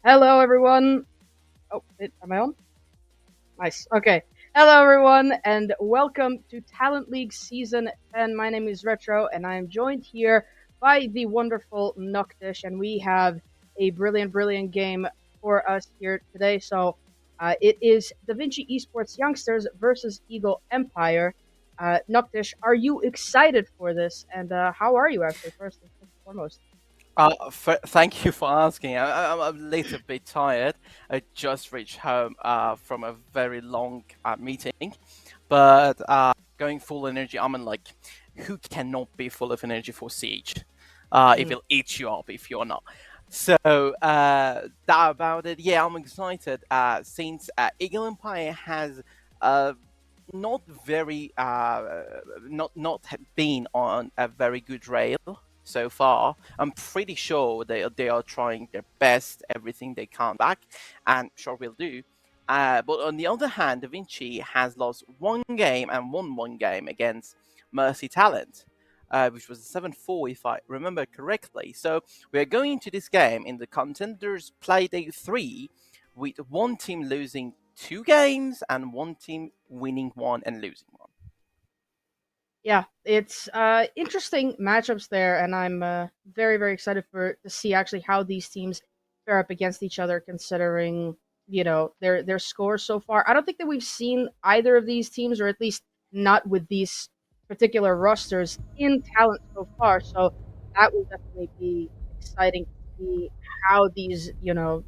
Hello, everyone. Am I on? Nice. Okay. Hello, everyone, and welcome to Talent League Season 10. My name is Retro, and I am joined here by the wonderful Noctish, and we have a brilliant game for us here today. It is Davinci Esports Youngsters versus Eagle Empire. Noctish, are you excited for this? And how are you, actually, first and foremost? Thank you for asking. I'm a little bit tired. I just reached home from a very long meeting, but going full energy. I'm in like, who cannot be full of energy for Siege? It Mhm. will eat you up if you're not. So that about it. Yeah, I'm excited. Since Eagle Empire has not very not been on a very good rail so far. I'm pretty sure they are trying their best, everything they can back, and sure will do. But on the other hand, Da Vinci has lost one game and won one game against Mercy Talent, which was a 7-4 if I remember correctly. So we are going into this game in the Contenders Playdate 3 with one team losing two games and one team winning one and losing one. Yeah, it's interesting matchups there, and I'm very excited for to see actually how these teams fare up against each other, considering their scores so far. I don't think that we've seen either of these teams, or at least not with these particular rosters in talent so far. So that will definitely be exciting to see how these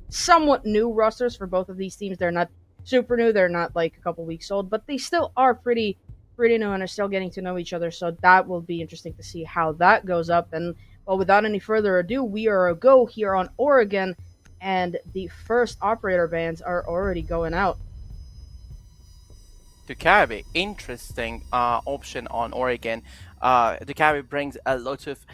somewhat new rosters for both of these teams. They're not super new. They're not like a couple weeks old, but they still are pretty new and are still getting to know each other. So that will be interesting to see how that goes up. And well, without any further ado, we are a go here on Oregon, and the first operator bans are already going out. To carry, interesting option on Oregon. The carry brings a lot of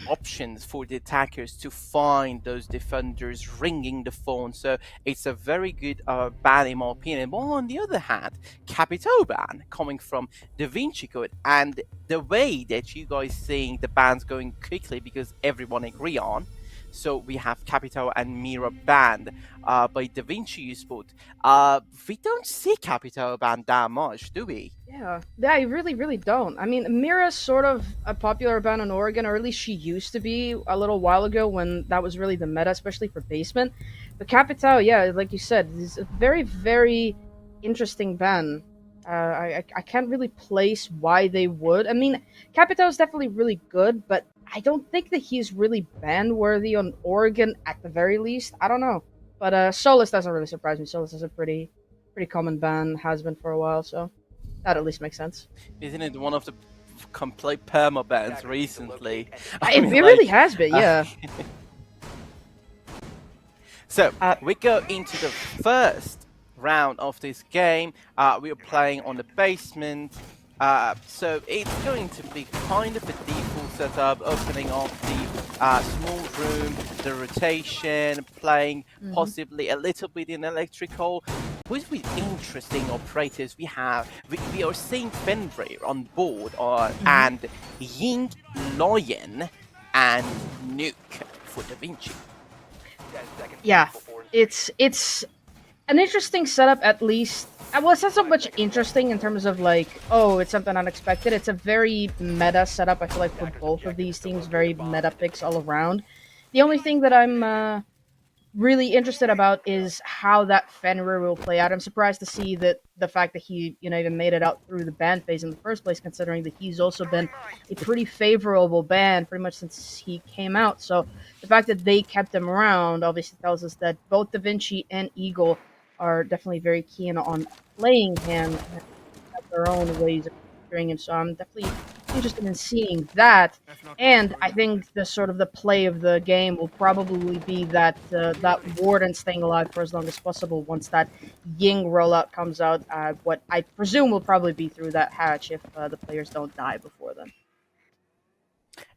options for the attackers to find those defenders ringing the phone. So it's a very good ban in my opinion. But on the other hand, Capito ban coming from Davinci Code and the way that you guys seeing the bans going quickly because everyone agree on. So we have Capito and Mira banned by Davinci Sport. We don't see Capito banned that much, do we? Yeah, I really don't. I mean, Mira's sort of a popular band in Oregon, or at least she used to be a little while ago when that was really the meta, especially for basement. But Capital, yeah, like you said, is a very interesting band. I can't really place why they would. I mean, Capital is definitely really good, but I don't think that he's really ban worthy on Oregon at the very least. I don't know, but Solus doesn't really surprise me. Solus is a pretty common band, has been for a while, so. That at least makes sense. Isn't it one of the complete perma bans recently? I It mean, really like, has been, uh, yeah. so Uh, we go into the first round of this game. We are playing on the basement. So it's going to be kind of a default setup, opening up the small room, the rotation, playing mhm. possibly a little bit in electrical. With interesting operators, we are seeing Fenrir on board, Mhm. and Ying, Lion, and Nuke for Da Vinci. Yeah, it's an interesting setup at least. Well, it's not so much interesting in terms of like, oh, it's something unexpected. It's a very meta setup. I feel like for both of these teams, very meta picks all around. The only thing that I'm really interested about is how that Fenrir will play out. I'm surprised to see that the fact that he, even made it out through the ban phase in the first place, considering that he's also been a pretty favorable ban pretty much since he came out. So the fact that they kept him around obviously tells us that both Da Vinci and Eagle are definitely very keen on playing him and have their own ways of featuring him. So I'm definitely interested in seeing that. And I think the sort of the play of the game will probably be that Warden staying alive for as long as possible once that Ying rollout comes out. What I presume will probably be through that hatch if the players don't die before then.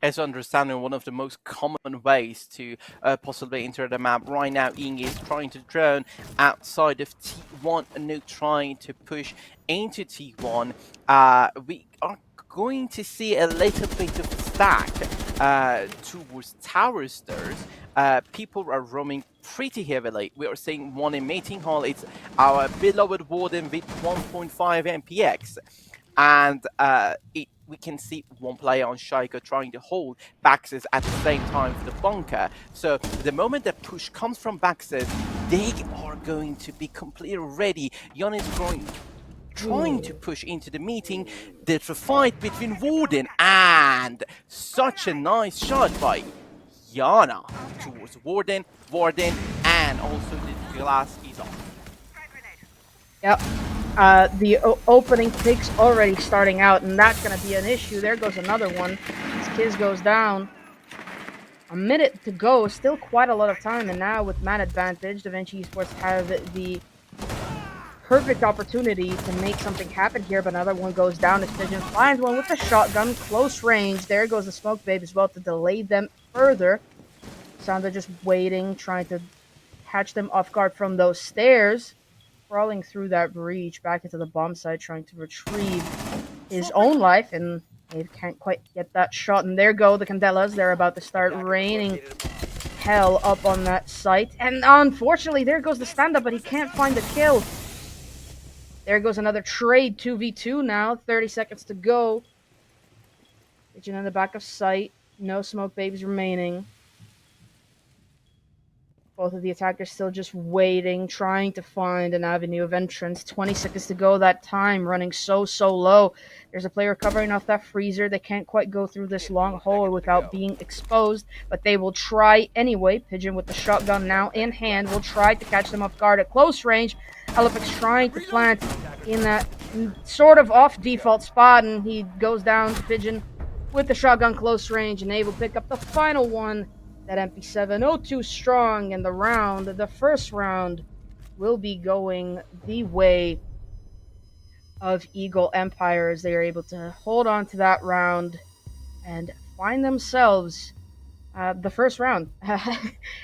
As understanding one of the most common ways to possibly enter the map right now, Ing is trying to drone outside of T1 and Nuke trying to push into T1. We are going to see a little bit of stack towards Tower Stairs. people are roaming pretty heavily. We are seeing one in meeting hall. It's our beloved warden with 1.5 MPX, and we can see one player on Shaiko trying to hold Baxes at the same time for the bunker. So the moment that push comes from Baxes, they are going to be completely ready. Jan is trying to push into the meeting. There's a fight between Warden and such a nice shot by Yana towards Warden, and also the glass is off. Yep. The opening pick's already starting out, and that's going to be an issue. There goes another one. This Kiz goes down. A minute to go, still quite a lot of time, and now with man advantage, Davinci Esports have the perfect opportunity to make something happen here, but another one goes down as Pigeon finds one with the shotgun, close range. There goes the smoke babe as well to delay them further. Sandra just waiting, trying to catch them off guard from those stairs. Crawling through that breach back into the bomb site, trying to retrieve his own life, and they can't quite get that shot. And there go the Candelas. They're about to start raining hell up on that site. And unfortunately, there goes the stand-up, but he can't find the kill. There goes another trade, 2v2 now. 30 seconds to go. Pigeon in the back of sight. No smoke babes remaining. Both of the attackers still just waiting, trying to find an avenue of entrance. 20 seconds to go. That time running so low. There's a player covering off that freezer. They can't quite go through this long hole without being exposed, but they will try anyway. Pigeon with the shotgun now in hand will try to catch them off guard at close range. Alepex trying to plant in that sort of off default spot, and he goes down to Pigeon with the shotgun close range, and they will pick up the final one. That MP7, 0-2 strong in the round. The first round will be going the way of Eagle Empire as they are able to hold on to that round and find themselves the first round.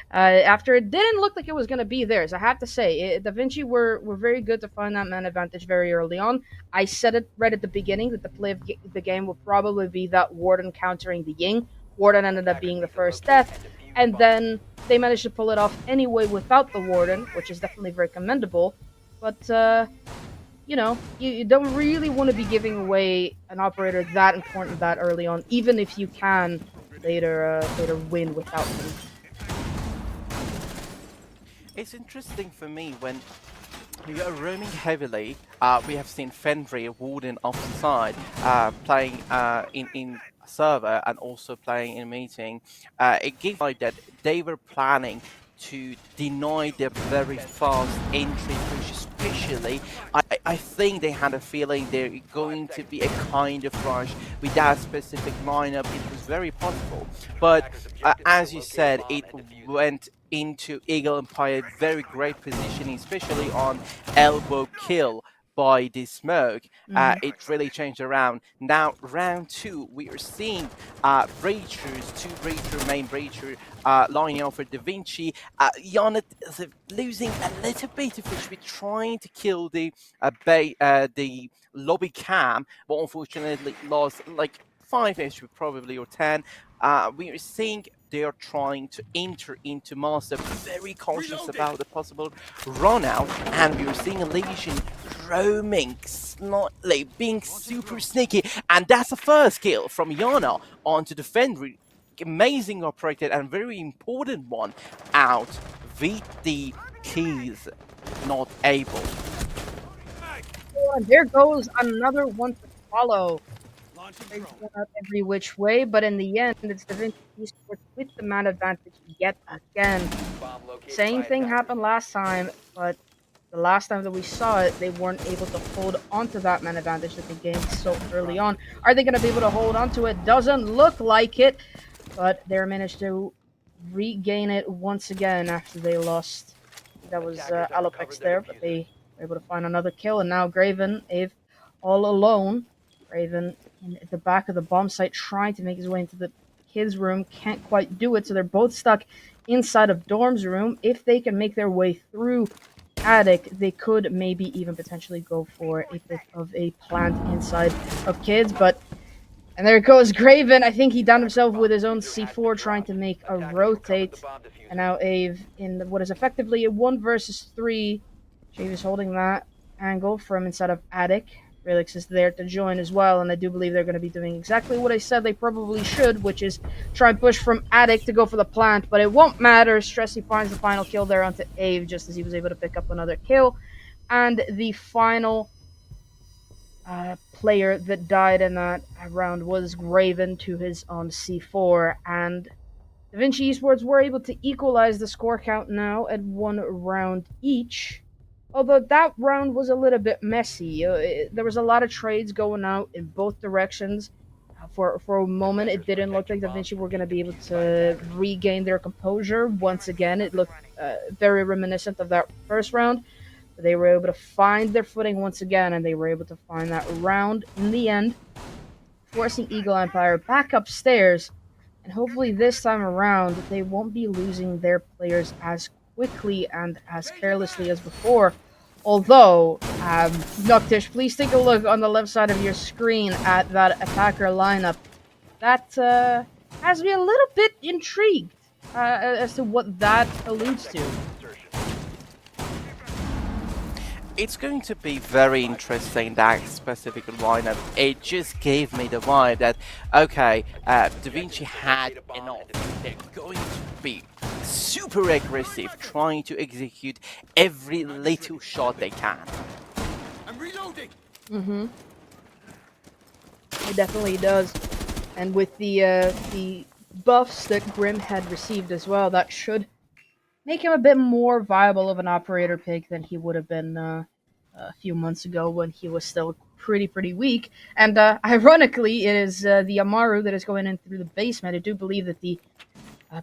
After it didn't look like it was going to be theirs, I have to say, Davinci were very good to find that man advantage very early on. I said it right at the beginning that the play of the game will probably be that Warden countering the Ying. Warden ended up being the first death, and then they managed to pull it off anyway without the Warden, which is definitely very commendable. But, you know, you don't really want to be giving away an operator that important that early on, even if you can later win without them. It's interesting for me when we are roaming heavily. We have seen Fendry, Warden off the side, playing in server and also playing in meeting. It gives like that they were planning to deny their very fast entry push, especially. I think they had a feeling they're going to be a kind of rush with that specific lineup. It was very possible, but as you said, it went into Eagle Empire very great positioning, especially on elbow kill by the smoke. It really changed around. Now round 2, we are seeing breachers, 2 breacher, main breacher lining up for Davinci. Janet is losing a little bit of HP, trying to kill the lobby cam, but unfortunately lost like 5 HP probably, or 10. We are seeing they are trying to enter into Master, very cautious about the possible run out, and we are seeing a Legion roaming slightly, being super sneaky, and that's the first kill from Yana onto the Fendry. Amazing operated and very important one out with the keys not able. And there goes another one to follow. Every which way, but in the end, it's Davinci Esports with the man advantage yet again. Same thing happened last time, but the last time that we saw it, they weren't able to hold onto that man advantage that they gained so early on. Are they going to be able to hold onto it? Doesn't look like it, but they managed to regain it once again after they lost. That was Alopex there, but they were able to find another kill, and now Graven, Ave, all alone. Graven at the back of the bomb site trying to make his way into the kids' room. Can't quite do it, so they're both stuck inside of Dorm's room. If they can make their way through attic, they could maybe even potentially go for a bit of a plant inside of kids, but And there goes Graven. I think he downed himself with his own C4 trying to make a rotate. And now Ave in what is effectively a 1 versus 3. Jave is holding that angle from inside of Attic. Relix is there to join as well, and I do believe they're going to be doing exactly what I said they probably should, which is try and push from Attic to go for the plant, but it won't matter. Stressy finds the final kill there onto Ave just as he was able to pick up another kill. And the final player that died in that round was Graven to his own C4, and Davinci Esports were able to equalize the score count now at 1 round each. Although that round was a little bit messy. There was a lot of trades going out in both directions. For a moment, it didn't look like Davinci were going to be able to regain their composure once again. It looked very reminiscent of that first round. But they were able to find their footing once again, and they were able to find that round in the end, forcing Eagle Empire back upstairs. And hopefully this time around, they won't be losing their players as quickly and as carelessly as before. Although, Noctish, please take a look on the left side of your screen at that attacker lineup. That has me a little bit intrigued as to what that alludes to. It's going to be very interesting, that specific lineup. It just gave me the vibe that, okay, Davinci had enough. They're going to be super aggressive, trying to execute every little shot they can. I'm reloading. It definitely does. And with the buffs that Grim had received as well, that should make him a bit more viable of an operator pick than he would have been a few months ago when he was still pretty weak. And ironically, it is the Amaru that is going in through the basement. I do believe that the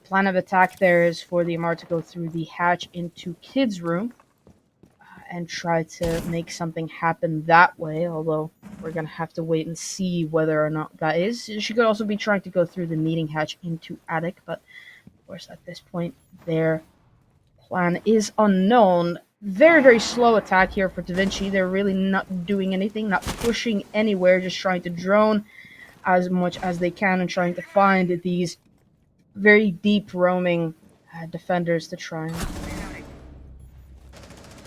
plan of attack there is for the Amaru to go through the hatch into Kid's room and try to make something happen that way, although we're going to have to wait and see whether or not that is. She could also be trying to go through the meeting hatch into Attic, but of course at this point their plan is unknown. Very slow attack here for Davinci. They're really not doing anything, not pushing anywhere, just trying to drone as much as they can and trying to find these very deep roaming defenders to try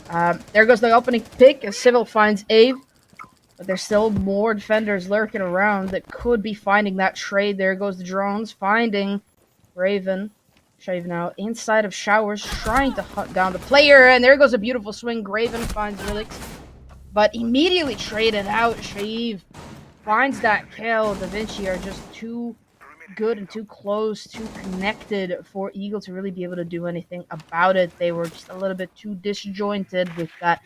and... there goes the opening pick as Civil finds Ave, but there's still more defenders lurking around that could be finding that trade. There goes the drones, finding Raven. Shave now inside of Showers, trying to hunt down the player, and there goes a beautiful swing. Graven finds Relix, but immediately traded out. Shave finds that kill. Davinci are just too good and too close, too connected for Eagle to really be able to do anything about it. They were just a little bit too disjointed with that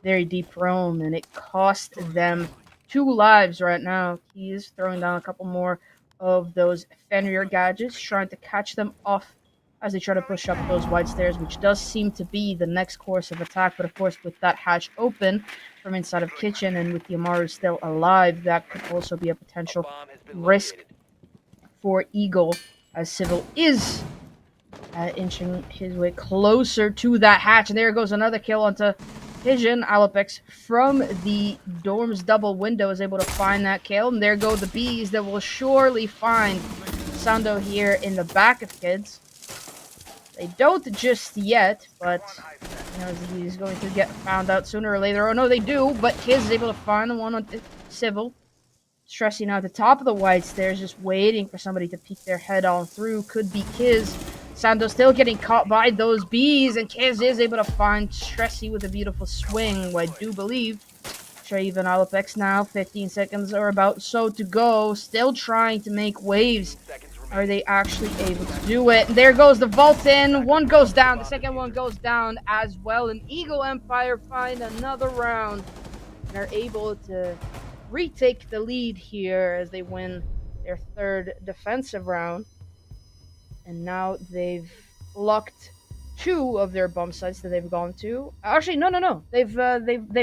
very deep roam, and it cost them 2 lives right now. He is throwing down a couple more of those Fenrir gadgets, trying to catch them off as they try to push up those wide stairs, which does seem to be the next course of attack. But of course, with that hatch open from inside of Kitchen and with the Amaru still alive, that could also be a potential risk for Eagle, as Civil is inching his way closer to that hatch. And there goes another kill onto Pigeon. Alopex from the dorm's double window is able to find that kill. And there go the bees that will surely find Sando here in the back of Kids. They don't just yet, but you know, he's going to get found out sooner or later. Oh no, they do, but Kids is able to find the one on Civil. Stressing now at the top of the wide stairs, just waiting for somebody to peek their head on through. Could be Kiz. Sando still getting caught by those bees, and Kiz is able to find Stressy with a beautiful swing, I do believe. Shave and Alopex now, 15 seconds or about so to go. Still trying to make waves. Are they actually able to do it? And there goes the vault in. One goes down. The second one goes down as well. And Eagle Empire find another round. And are able to retake the lead here as they win their 3rd defensive round. And now they've locked 2 of their bomb sites that they've gone to. Actually, no. They've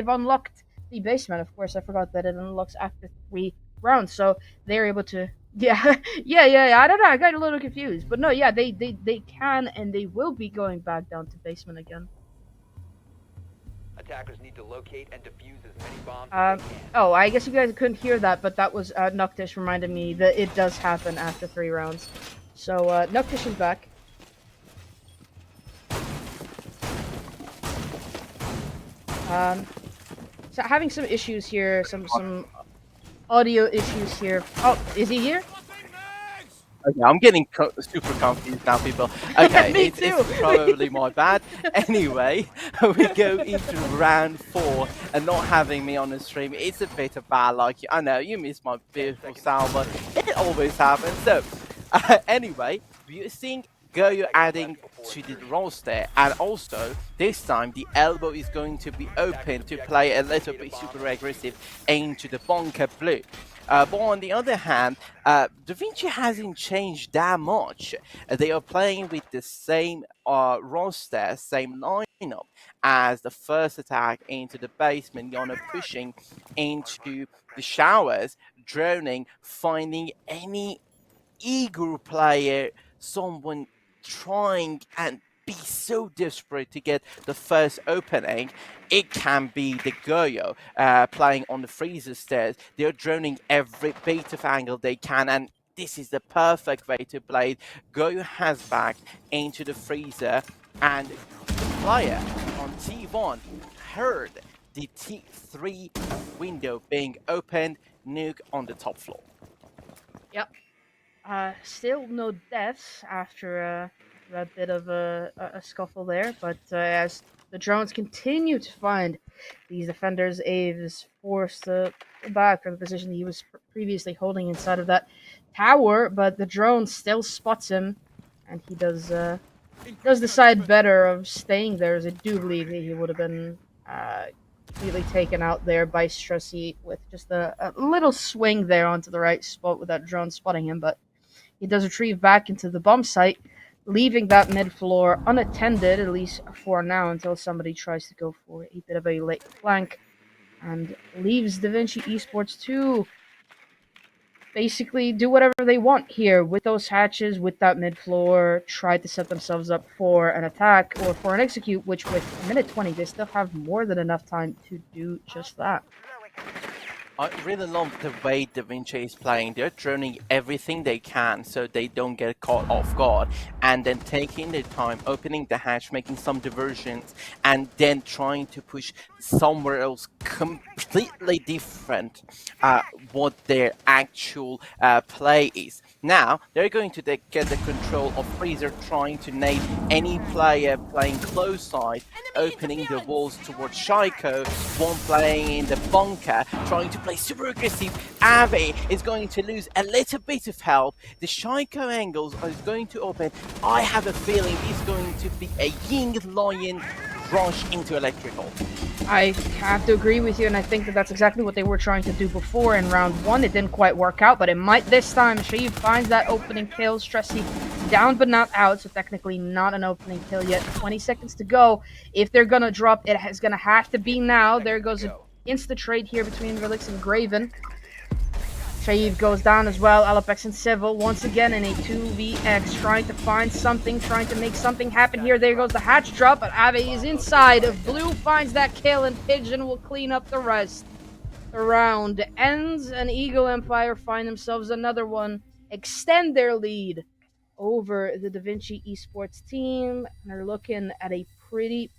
unlocked the basement. Of course, I forgot that it unlocks after 3 rounds. So they're able to... Yeah. I don't know. I got a little confused. But no, yeah, they can and they will be going back down to basement again. Attackers need to locate and defuse as many bombs Um, as they can. oh, I guess you guys couldn't hear that, but that was Noctish reminded me that it does happen after 3 rounds. So Noctish is back. So having some issues here, some audio issues here. Oh, is he here? Okay, I'm getting super confused now, people. Okay, Me it's too. probably my bad. Anyway, we go into round 4, and not having me on the stream, it's a bit of bad luck. I know, you miss my beautiful sound, but it always happens. So, anyway, we're seeing Goyo adding to the roster, and also, this time, the elbow is going to be open to play a little bit super aggressive into the bunker blue. But on the other hand, Davinci hasn't changed that much. They are playing with the same roster, same lineup as the first attack into the basement. Yana pushing into the showers, droning, finding any eager player, someone trying and be so desperate to get the first opening. It can be the Goyo playing on the freezer stairs. They're droning every bit of angle they can, and this is the perfect way to play it. Goyo has back into the freezer, and the player on T1 heard the T3 window being opened, nuke on the top floor. Yep. Still no deaths after a bit of a scuffle there, but as the drones continue to find these defenders, Ave is forced to go back from the position he was previously holding inside of that tower, but the drone still spots him, and he does decide better of staying there, as I do believe that he would have been completely taken out there by Stressy with just a little swing there onto the right spot with that drone spotting him, but he does retrieve back into the bomb site, leaving that mid floor unattended, at least for now, until somebody tries to go for a bit of a late flank, and leaves Davinci Esports to basically do whatever they want here with those hatches, with that mid floor, try to set themselves up for an attack or for an execute, which with a minute 20, they still have more than enough time to do just that. I really love the way Davinci is playing. They're droning everything they can so they don't get caught off guard, and then taking their time, opening the hatch, making some diversions, and then trying to push somewhere else completely different what their actual play is. Now, they're going to get the control of Freezer, trying to nade any player playing close side, opening the walls towards Shaiko, one playing in the bunker, trying to play super aggressive. Ave is going to lose a little bit of health. The Shaiko angles are going to open. I have a feeling it's going to be a Ying Lion rush into electrical. I have to agree with you, and I think that that's exactly what they were trying to do before in round 1. It didn't quite work out, but it might this time. She finds that opening kill. Stressy down but not out, so technically not an opening kill yet. 20 seconds to go. If they're gonna drop, it is gonna have to be now. There goes an insta trade here between Relix and Graven. Shaiv goes down as well. Alapex and Civil once again in a 2vx, trying to find something, trying to make something happen here. There goes the hatch drop, but Ave is inside. Blue finds that kill, and Pigeon will clean up the rest. The round ends, and Eagle Empire find themselves another one, extend their lead over the Davinci Esports team, and are looking at a pretty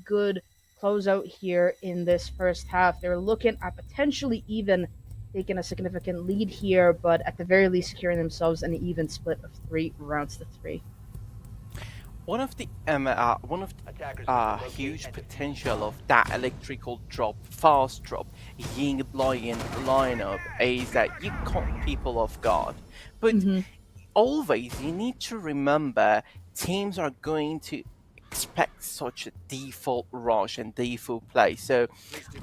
good closeout here in this first half. They're looking at potentially even taking a significant lead here, but at the very least securing themselves an even split of 3 rounds to 3. One of the huge potential of that electrical drop, fast drop, Ying Lion lineup is that you caught people off guard. But always you need to remember teams are going to expect such a default rush and default play. So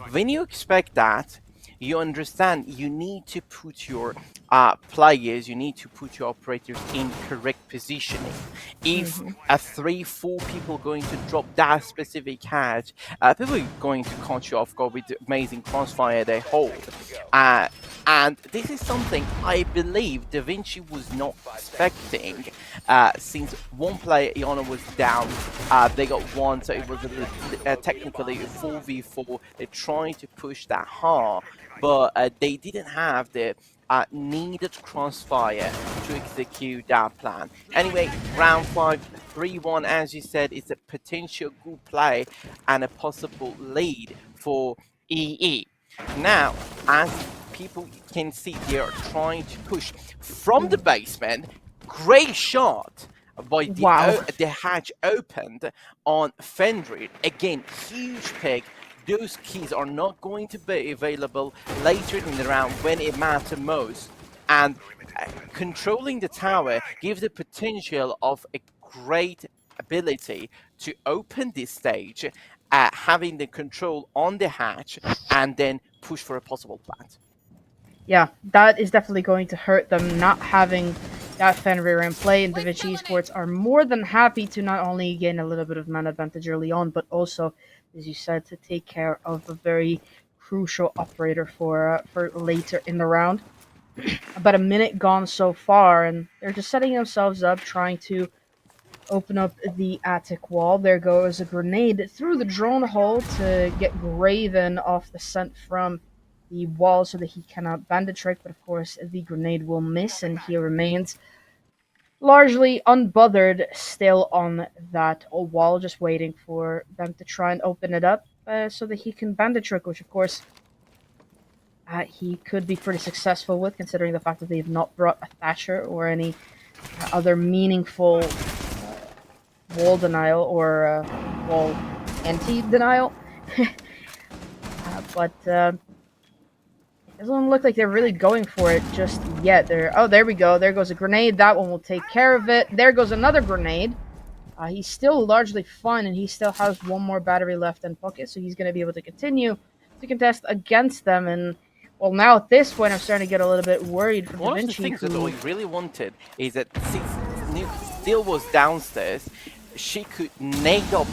when you expect that, you understand you need to put your players, you need to put your operators in correct positioning. If 3-4 people going to drop that specific hatch, people are going to catch you off guard with the amazing crossfire they hold. And this is something I believe Davinci was not expecting, since one player, Iona, was down. They got one, so it was technically a 4v4. They're trying to push that hard, but they didn't have the needed crossfire to execute that plan. Anyway, round 5, 3-1, as you said, is a potential good play and a possible lead for EE. Now, as people can see, they are trying to push from the basement. Great shot by Wow. the hatch opened on Fenrir. Again, huge pick. Those keys are not going to be available later in the round when it matters most. And controlling the tower gives the potential of a great ability to open this stage, having the control on the hatch, and then push for a possible plant. Yeah, that is definitely going to hurt them not having that Fenrir in play, and Davinci Esports are more than happy to not only gain a little bit of man advantage early on, but also, as you said, to take care of a very crucial operator for later in the round. About a minute gone so far, and they're just setting themselves up, trying to open up the attic wall. There goes a grenade through the drone hole to get Graven off the scent from the wall so that he cannot bandit trick, but of course the grenade will miss and he remains largely unbothered still on that wall, just waiting for them to try and open it up so that he can bandit trick, which of course he could be pretty successful with, considering the fact that they've not brought a Thatcher or any other meaningful wall denial or wall anti-denial. But it doesn't look like they're really going for it just yet. Oh, there we go. There goes a grenade. That one will take care of it. There goes another grenade. He's still largely fine, and he still has one more battery left in pocket, so he's going to be able to continue to contest against them. And well, now at this point, I'm starting to get a little bit worried for One Davinci. of the things that we really wanted is that since Nuke still was downstairs, she could nade up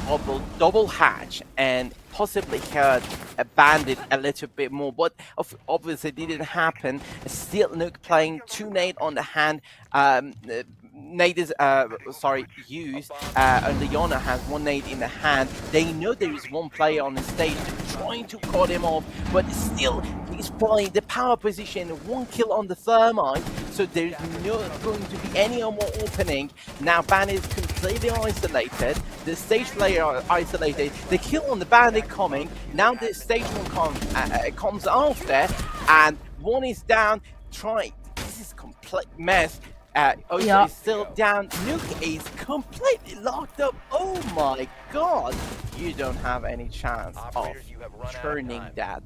double hatch and possibly hurt a bandit a little bit more, but obviously it didn't happen. Still, Nuke playing 2 nade on the hand. Nade is used. Leona has 1 nade in the hand. They know there is one player on the stage trying to cut him off, but still he's playing the power position. 1 kill on the thermite, so there's not going to be any more opening. Now Bandit is completely isolated. The stage player are isolated. The kill on the Bandit coming. Now the stage one comes after, and one is down. This is complete mess. Osa is still down. Nuke is completely locked up. Oh my god! You don't have any chance of turning that.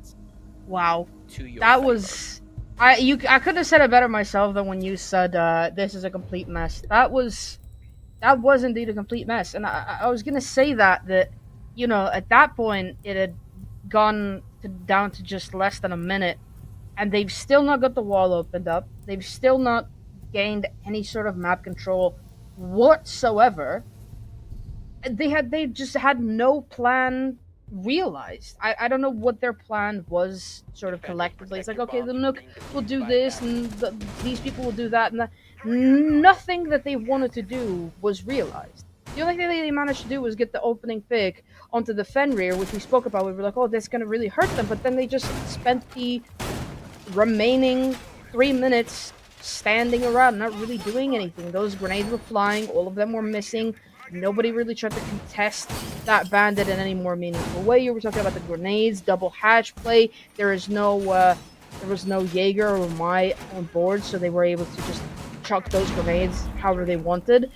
Wow, to your that favor. was. I could have said it better myself than when you said this is a complete mess. That was indeed a complete mess, and I was gonna say that you know, at that point it had gone down to just less than a minute, and they've still not got the wall opened up. They've still not gained any sort of map control whatsoever. They just had no plan realized. I don't know what their plan was sort of collectively. It's like, okay, the Nook will do this and these people will do that, and that. Nothing that they wanted to do was realized. The only thing they managed to do was get the opening pick onto the Fenrir, which we spoke about. We were like, oh, that's going to really hurt them, but then they just spent the remaining 3 minutes standing around, not really doing anything. Those grenades were flying, all of them were missing. Nobody really tried to contest that bandit in any more meaningful way. You were talking about the grenades, double hatch play. There was no Jaeger or Mai on board, so they were able to just chuck those grenades however they wanted.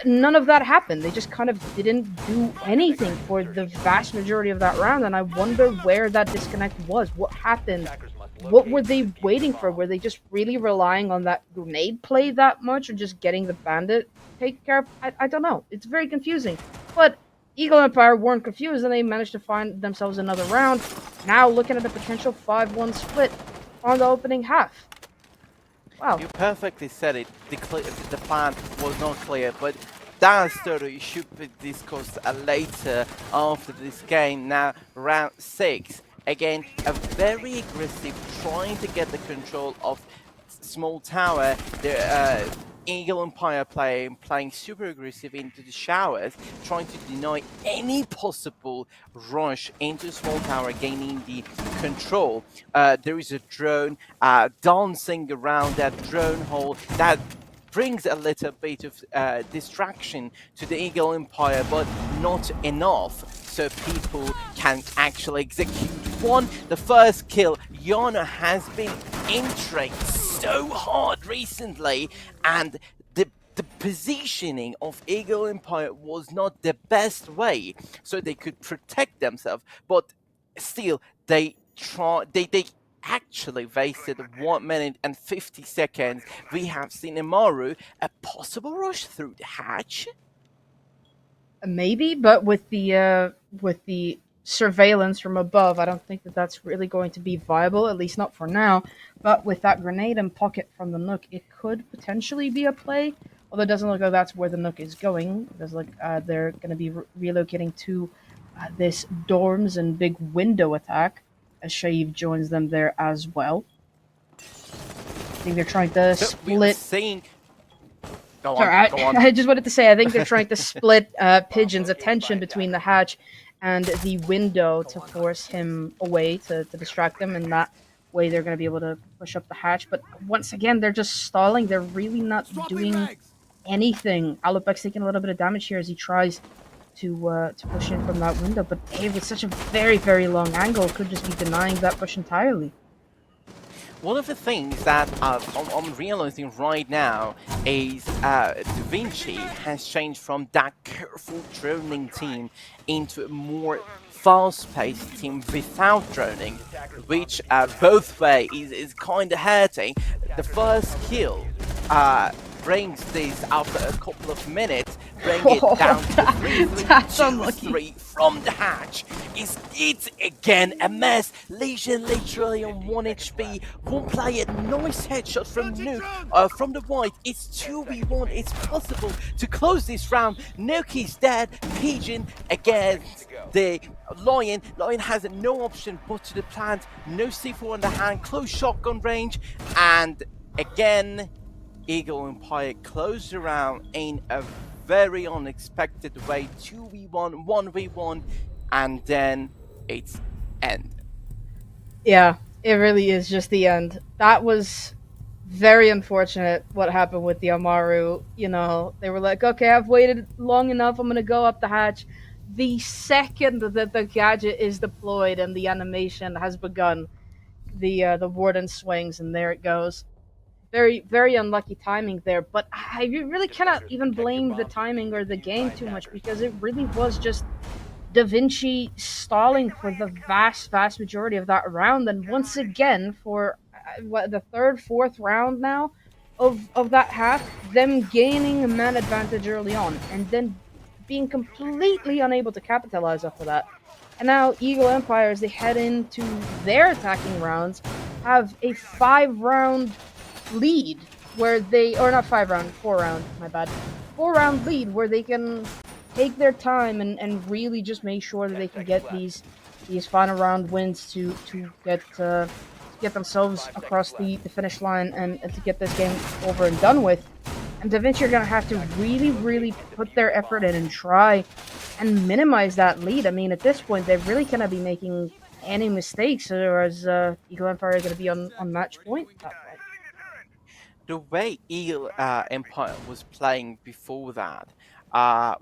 None of that happened. They just kind of didn't do anything for the vast majority of that round, and I wonder where that disconnect was. What happened? What were they waiting for? Were they just really relying on that grenade play that much, or just getting the bandit taken care of? I don't know. It's very confusing. But Eagle Empire weren't confused and they managed to find themselves another round. Now looking at a potential 5-1 split on the opening half. Wow. You perfectly said it. The plan was not clear, but that story should be discussed later after this game. Now, round 6. Again, a very aggressive, trying to get the control of small tower. The Eagle Empire playing super aggressive into the showers, trying to deny any possible rush into small tower, gaining the control. There is a drone dancing around that drone hole that brings a little bit of distraction to the Eagle Empire, but not enough so people can actually execute one. The first kill, Yana has been entering so hard recently, and the positioning of Eagle Empire was not the best way, so they could protect themselves, but still they actually wasted 1 minute and 50 seconds. We have seen Amaru a possible rush through the hatch. Maybe, but with the surveillance from above, I don't think that that's really going to be viable, at least not for now. But with that grenade and pocket from the Nook, it could potentially be a play. Although it doesn't look like that's where the Nook is going. It does look they're going to be relocating to this dorms and big window attack, as Shaiv joins them there as well. I think they're trying to So we were split. seeing. Go on, Sorry, go on. I just wanted to say I think they're trying to split Pigeon's attention between the hatch and the window to force him away to distract him, and that way they're going to be able to push up the hatch. But once again, they're just stalling. They're really not Swapping doing mags. anything. Alupek's taking a little bit of damage here as he tries to push in from that window, but hey, with such a very long angle, could just be denying that push entirely. One of the things that I'm realizing right now is Davinci has changed from that careful droning team into a more fast-paced team without droning, which both way is kind of hurting. The first kill brings this after a couple of minutes, bring it down to 3 That's unlucky. 3 from the hatch. It's again a mess. Legion literally on 1 HP. One player, nice headshot from Nuke, from the white. It's 2v1. It's possible to close this round. Nuke is dead. Pigeon against the Lion. Lion has no option but to the plant. No C4 in the hand. Close shotgun range. And again, Eagle Empire closed the round in a very unexpected way. 2v1, 1v1, and then it's end. Yeah, it really is just the end. That was very unfortunate what happened with the Amaru. You know, they were like, okay, I've waited long enough, I'm going to go up the hatch. The second that the gadget is deployed and the animation has begun, the warden swings and there it goes. Very unlucky timing there, but I really cannot even blame the timing or the game too much because it really was just Davinci stalling for the vast majority of that round, and once again for the third, fourth round now of that half, them gaining a man advantage early on, and then being completely unable to capitalize off of that. And now Eagle Empire, as they head into their attacking rounds, have a 5-round lead where they, or not 5-round, 4-round, my bad, 4-round lead where they can take their time and really just make sure that they can get these final round wins to get themselves across the finish line and to get this game over and done with. And Davinci are going to have to really put their effort in and try and minimize that lead. I mean, at this point, they really cannot be making any mistakes, or as Eagle Empire are going to be on match point at that point. The way Eagle Empire was playing before that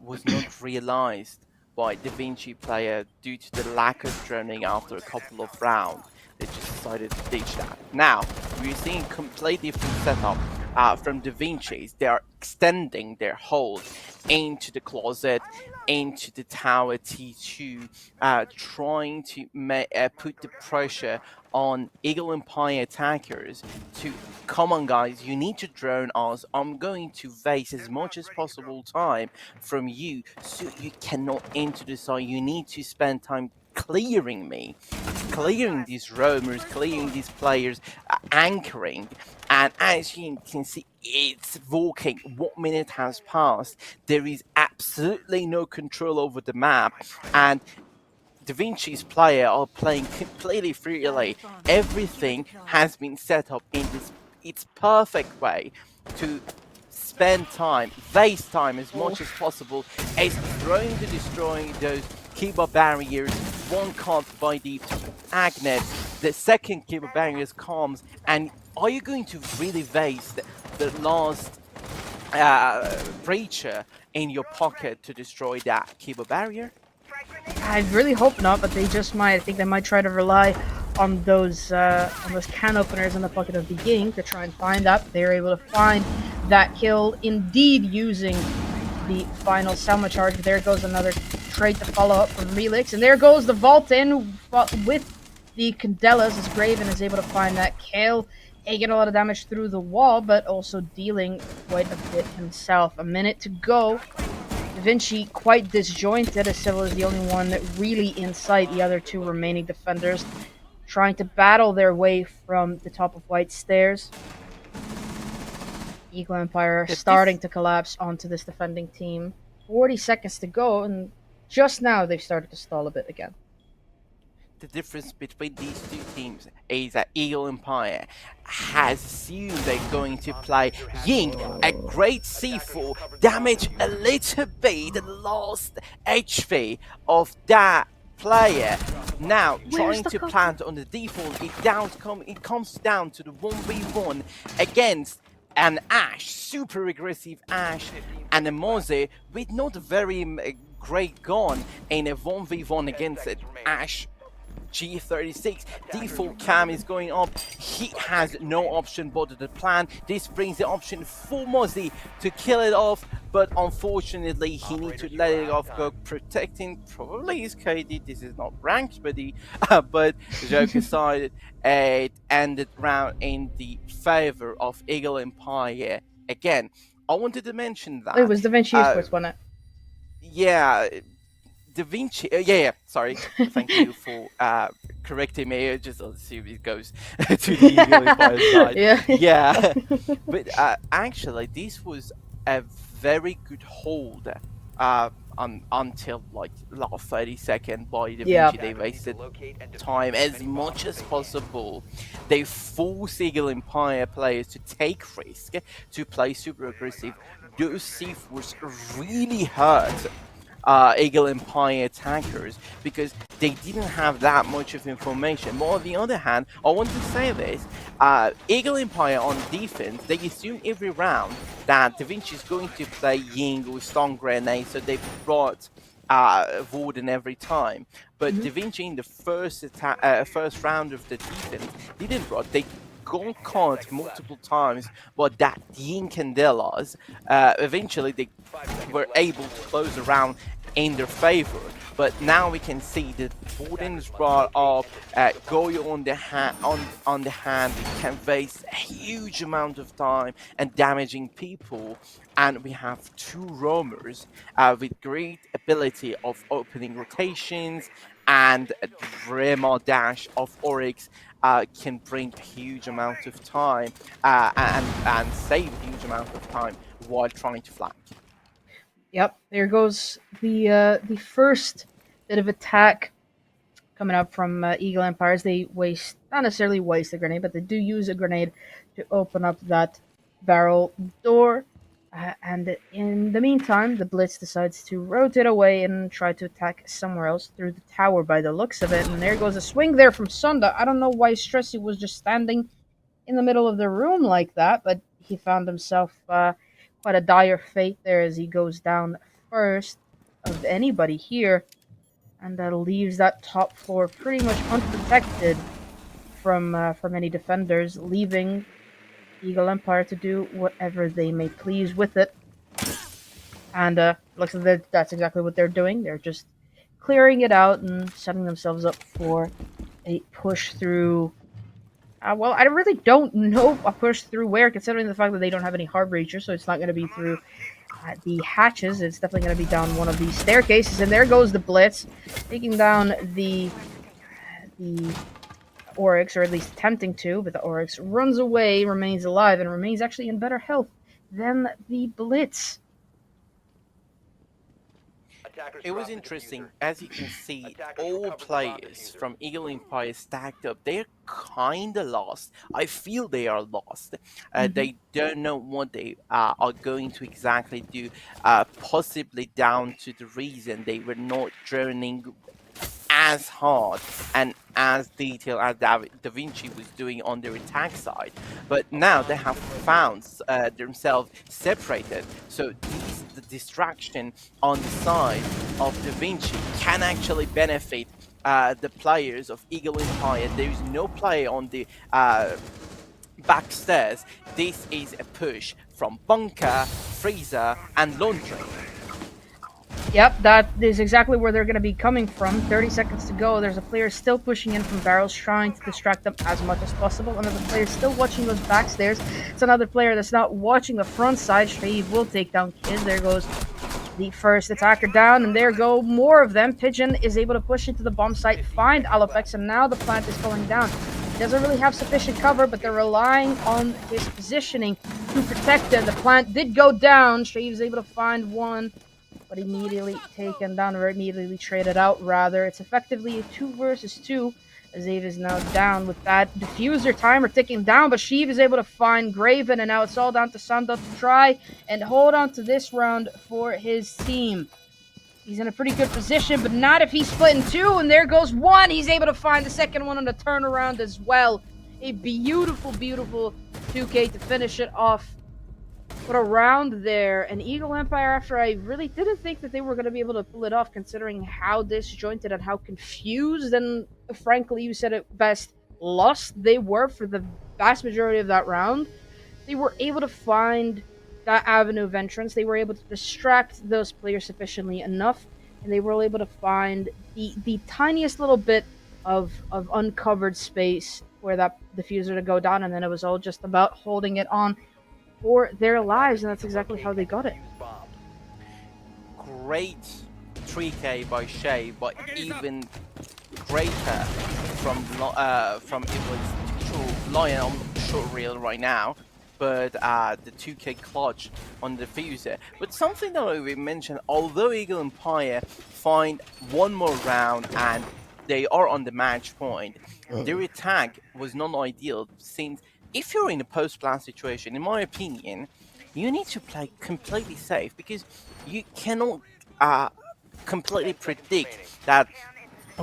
was not realized by Davinci player due to the lack of droning after a couple of rounds. They just decided to ditch that. Now, we're seeing a completely different setup from Davinci's. They are extending their hold into the closet, into the tower T2, trying to put the pressure on Eagle Empire attackers to come on, guys, you need to drone us. I'm going to waste as much as possible time from you so you cannot enter the site. You need to spend time clearing me, clearing these roamers, clearing these players, anchoring. And as you can see, it's walking. What minute has passed? There is absolutely no control over the map, and Davinci's player are playing completely freely. Everything has been set up in this its perfect way to spend time, waste time as much as possible, as throwing to destroying those keyboard barriers. One caught by the Agnet, the second keyboard barrier comes, and are you going to really waste the last breacher in your pocket to destroy that keyboard barrier? I really hope not, but they just might. I think they might try to rely on those can openers in the pocket of the Ying to try and find that. They're able to find that kill, indeed using the final Selma charge. But there goes another trade to follow up from Relix, and there goes the Vault in with the Candelas as Graven is able to find that kill, taking a lot of damage through the wall, but also dealing quite a bit himself. A minute to go. Davinci quite disjointed, as Civil is the only one that really in sight. The other two remaining defenders trying to battle their way from the top of White Stairs. Eagle Empire starting to collapse onto this defending team. 40 seconds to go, and just now they've started to stall a bit again. The difference between these two teams is that Eagle Empire has assumed they're going to play Ying, a great C4, damage a little bit the last HP of that player. Now trying to plant on the default, it comes down to the 1v1 against an Ashe, super aggressive Ashe, and a Moze with not a very great gun in a 1v1 against an Ashe G36. Default cam is going up. He has no option but to plan. This brings the option for Mozzie to kill it off, but unfortunately he needs to let it off, go protecting probably his KD. This is not ranked, but joke aside, it ended round in the favor of Eagle Empire. Again, I wanted to mention that It was Davinci Esports, wasn't it? Yeah, Davinci, yeah, sorry. Thank you for correcting me. I just assume it goes to the Eagle Empire side. Yeah. But actually, this was a very good hold until like last 30 seconds by Davinci. Yeah. They wasted time as much as possible. They force Eagle Empire players to take risk, to play super aggressive. Those C4s really hurt Eagle Empire attackers because they didn't have that much of information. But on the other hand, I want to say this, Eagle Empire on defense, they assume every round that Davinci is going to play Ying or Stun Grenade, so they brought Warden every time. But Davinci in the first round of the defense didn't brought, they got caught multiple times by that Ying Candelas. Eventually they were able to close the round in their favor, but now we can see that Warden is brought up, Goyo on the hand, can waste a huge amount of time and damaging people, and we have two roamers with great ability of opening rotations, and a Dremel dash of Oryx can bring a huge amount of time and save a huge amount of time while trying to flank. Yep, there goes the first bit of attack coming up from Eagle Empires. They not necessarily waste a grenade, but they do use a grenade to open up that barrel door. And in the meantime, the Blitz decides to rotate away and try to attack somewhere else through the tower by the looks of it. And there goes a swing there from Sonda. I don't know why Stressy was just standing in the middle of the room like that, but he found himself quite a dire fate there as he goes down first of anybody here, and that leaves that top floor pretty much unprotected from any defenders, leaving Eagle Empire to do whatever they may please with it. And looks like that's exactly what they're doing. They're just clearing it out and setting themselves up for a push through. Well, I really don't know a push through where, considering the fact that they don't have any hard breachers, so it's not going to be through the hatches. It's definitely going to be down one of these staircases, and there goes the Blitz, taking down the Oryx, or at least attempting to, but the Oryx runs away, remains alive, and remains actually in better health than the Blitz. Attackers It was drop the interesting. diffuser. As you can see, Attackers all recovered the bomb players diffuser. from Eagle Empire stacked up. They're kinda lost. I feel they are lost. They don't know what they are going to exactly do. Possibly down to the reason they were not droning as hard and as detailed as Davinci was doing on their attack side. But now they have found themselves separated. So the distraction on the side of Davinci can actually benefit the players of Eagle Empire. There is no player on the backstairs. This is a push from Bunker, Freezer, and Laundry. Yep, that is exactly where they're going to be coming from. 30 seconds to go. There's a player still pushing in from barrels, trying to distract them as much as possible. Another player still watching those backstairs. It's another player that's not watching the front side. Shave will take down Kids. There goes the first attacker down, and there go more of them. Pigeon is able to push into the bomb site, find Alifex, and now the plant is going down. He doesn't really have sufficient cover, but they're relying on his positioning to protect them. The plant did go down. Shave is able to find one, but immediately taken down, or immediately traded out, rather. It's effectively a 2 versus 2. Azav is now down with that diffuser timer ticking down, but Sheev is able to find Graven, and now it's all down to Sando to try and hold on to this round for his team. He's in a pretty good position, but not if he's split in two, and there goes one. He's able to find the second one on the turnaround as well. A beautiful, beautiful 2K to finish it off. But around there, an Eagle Empire, after I really didn't think that they were going to be able to pull it off, considering how disjointed and how confused and, frankly, you said it best, lost they were for the vast majority of that round. They were able to find that avenue of entrance. They were able to distract those players sufficiently enough, and they were able to find the tiniest little bit of uncovered space for that diffuser to go down, and then it was all just about holding it on for their lives, and that's exactly how they got it. Great 3K by Shay, but even greater from it was true Lion. I'm not sure real right now, but the 2K clutch on the diffuser. But something that we mentioned, although Eagle Empire find one more round and they are on the match point, their attack was not ideal, since if you're in a post-plant situation, in my opinion, you need to play completely safe, because you cannot completely predict that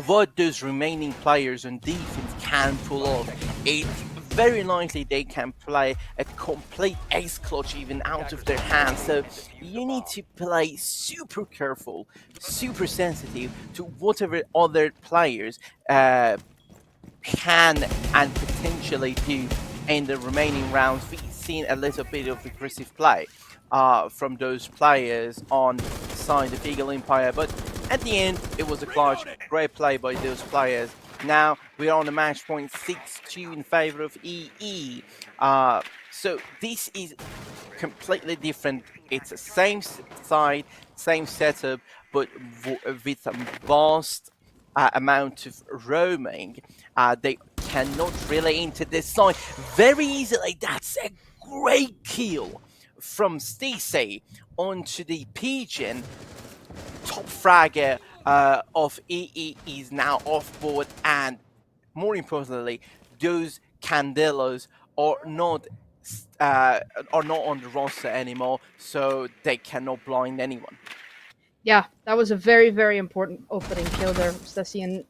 what those remaining players on defense can pull off. It's very likely they can play a complete ace clutch even out of their hands. So you need to play super careful, super sensitive to whatever other players can and potentially do in the remaining rounds. We've seen a little bit of aggressive play from those players on the side of Eagle Empire, but at the end it was a clutch, great play by those players. Now we are on the match point 6-2 in favor of EE. So this is completely different. It's the same side, same setup, but with a vast amount of roaming. They cannot really enter this side very easily. That's a great kill from Stacey onto the Pigeon. Top fragger of EE is now off board, and more importantly, those Candelos are not on the roster anymore, so they cannot blind anyone. Yeah, that was a very, very important opening kill there, Stacey, and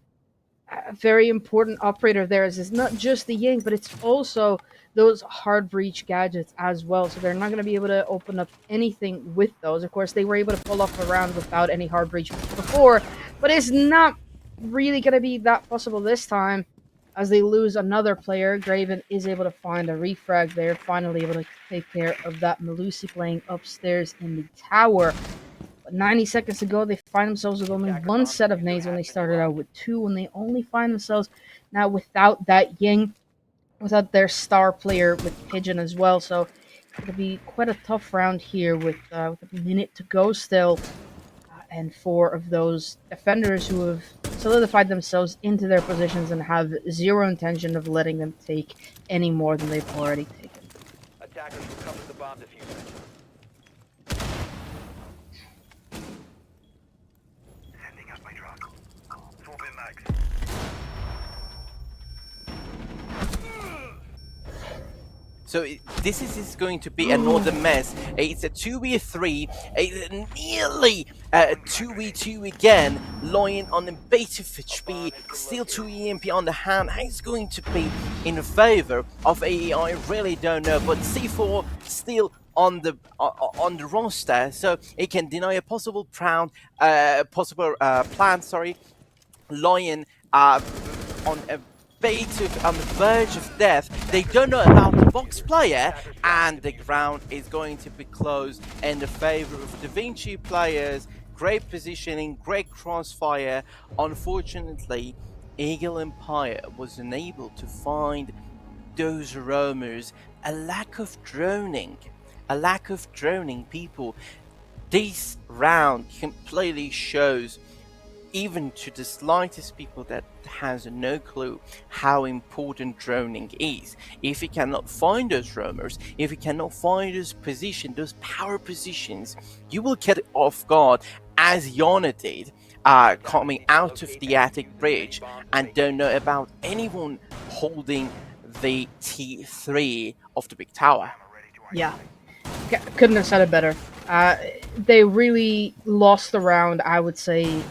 a very important operator there is not just the Ying, but it's also those hard breach gadgets as well. So they're not going to be able to open up anything with those. Of course, they were able to pull off a round without any hard breach before, but it's not really going to be that possible this time. As they lose another player, Graven is able to find a refrag there, finally able to take care of that. Malusi playing upstairs in the tower. But 90 seconds to go, they find themselves with only one set of nades when they started out with two, and they only find themselves now without that Ying, without their star player with Pigeon as well. So it'll be quite a tough round here with a minute to go still. And four of those defenders who have solidified themselves into their positions and have zero intention of letting them take any more than they've already taken. Attackers recovered the bomb diffuser. Sending us my drug. Swap in mags. So this is going to be another mess. It's a 2v3, nearly a 2v2 again. Lion on the bait of HP, still 2 EMP on the hand. It's going to be in favor of AE, I really don't know. But C4 still on the roster, so it can deny a possible plan. Lion on a on the verge of death. They don't know about the box player, and the ground is going to be closed in the favor of Davinci players. Great positioning, great crossfire. Unfortunately, Eagle Empire was unable to find those roamers. A lack of droning, people. This round completely shows, even to the slightest people that has no clue how important droning is. If you cannot find those roamers, if you cannot find those positions, those power positions, you will get off guard, as Yana did, coming out of the attic bridge and don't know about anyone holding the T3 of the big tower. Yeah, couldn't have said it better. They really lost the round, I would say,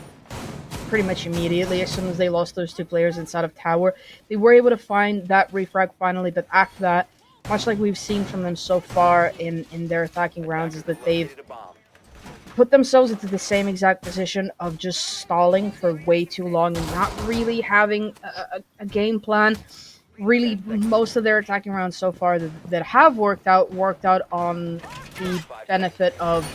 pretty much immediately as soon as they lost those two players inside of tower. They were able to find that refrag finally, but after that, much like we've seen from them so far in their attacking rounds, is that they've put themselves into the same exact position of just stalling for way too long and not really having a game plan. Really, most of their attacking rounds so far that have worked out on the benefit of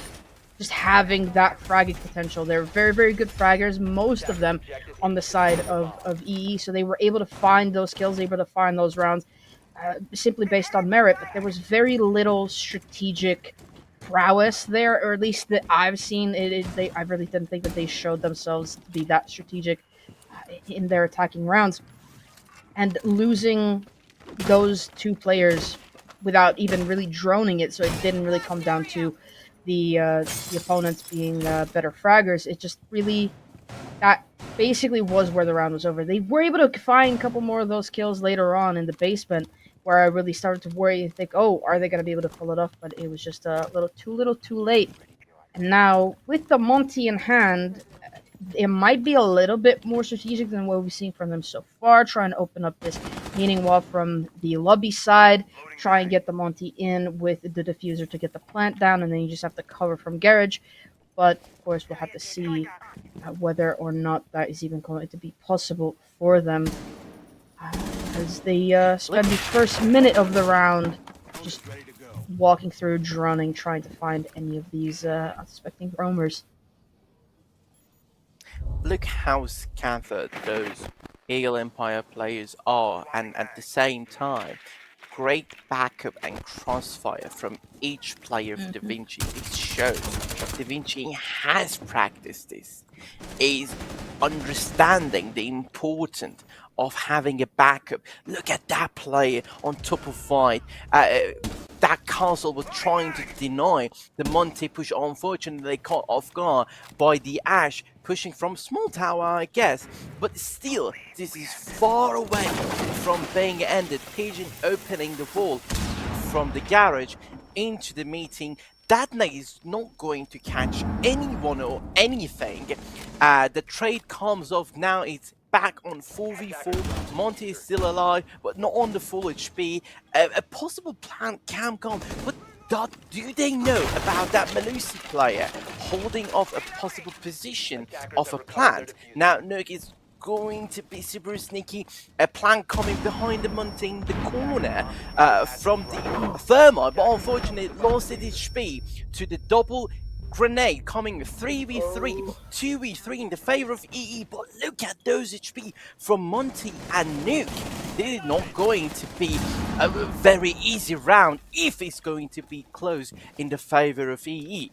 just having that fragging potential. They're very, very good fraggers, most of them on the side of EE, so they were able to find those kills, able to find those rounds simply based on merit, but there was very little strategic prowess there, or at least that I've seen. I really didn't think that they showed themselves to be that strategic in their attacking rounds. And losing those two players without even really droning it, so it didn't really come down to the opponents being better fraggers. It just really, that basically was where the round was over. They were able to find a couple more of those kills later on in the basement, where I really started to worry and think, oh, are they going to be able to pull it off? But it was just a little too late. And now, with the Monty in hand, it might be a little bit more strategic than what we've seen from them so far, trying to open up this meeting wall from the lobby side, try and get the Monty in with the diffuser to get the plant down, and then you just have to cover from garage. But, of course, we'll have to see whether or not that is even going to be possible for them. As they spend the first minute of the round just walking through, droning, trying to find any of these unsuspecting roamers. Look how scattered those Eagle Empire players are, and at the same time, great backup and crossfire from each player of Davinci. It shows Davinci has practiced this, is understanding the importance of having a backup. Look at that player on top of fight. That castle was trying to deny the Monty push. Unfortunately, caught off guard by the Ash pushing from small tower, I guess. But still, this is far away from being ended. Pigeon opening the wall from the garage into the meeting. That night is not going to catch anyone or anything. The trade comes off now. It's back on 4v4. Monty is still alive, but not on the full HP. A possible plant can come, but do they know about that Malusi player holding off a possible position of a plant? Now, Nurk is going to be super sneaky. A plank coming behind the Monte in the corner from the Thermite, but unfortunately lost its HP to the double grenade coming 3v3, 2v3 in the favor of EE, but look at those HP from Monty and Nuke. This is not going to be a very easy round if it's going to be close in the favor of EE.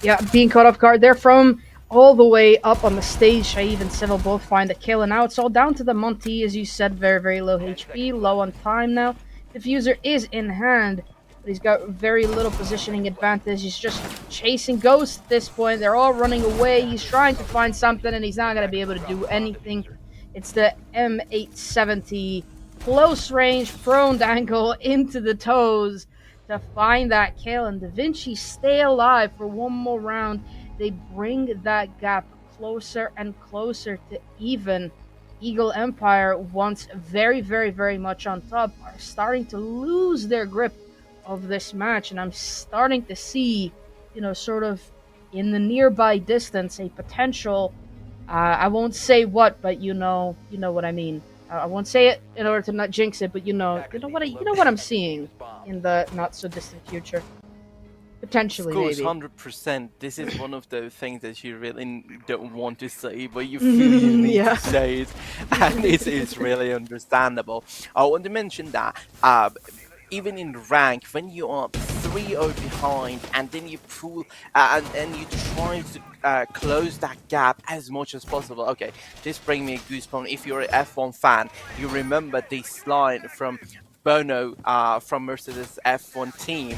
Yeah, being caught off guard there from all the way up on the stage. Shaiv and Civil both find a kill, and now it's all down to the Monty, as you said, very, very low HP, low on time now. Diffuser is in hand, but he's got very little positioning advantage. He's just chasing ghosts at this point. They're all running away. He's trying to find something, and he's not going to be able to do anything. It's the M870 close range prone angle into the toes to find that kill, and Davinci stay alive for one more round. They bring that gap closer and closer to even. Eagle Empire, once very, very, very much on top, are starting to lose their grip of this match, and I'm starting to see, sort of in the nearby distance, a potential. I won't say what, but you know what I mean. I won't say it in order to not jinx it, but you know what I'm seeing in the not so distant future. Potentially, of course, maybe. 100%. This is one of those things that you really don't want to say, but you feel you need to say it, and it's really understandable. I want to mention that even in rank, when you are 3-0 behind, and then you pull and you try to close that gap as much as possible. Okay, this brings me a goosebump. If you're an F1 fan, you remember this line from Bono from Mercedes F1 team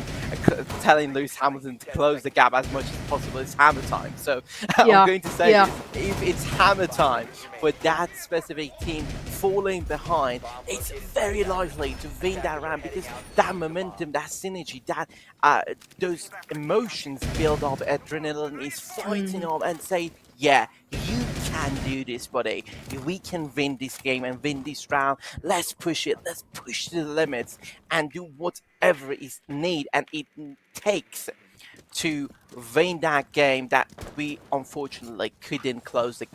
telling Lewis Hamilton to close the gap as much as possible. It's hammer time. So I'm going to say this, if it's hammer time for that specific team falling behind, it's very likely to win that round, because that momentum, that synergy, that those emotions build up, adrenaline is fighting up and say, yeah, you can do this, buddy. We can win this game and win this round. Let's push it. Let's push the limits and do whatever is need and it takes to win that game that we unfortunately couldn't close the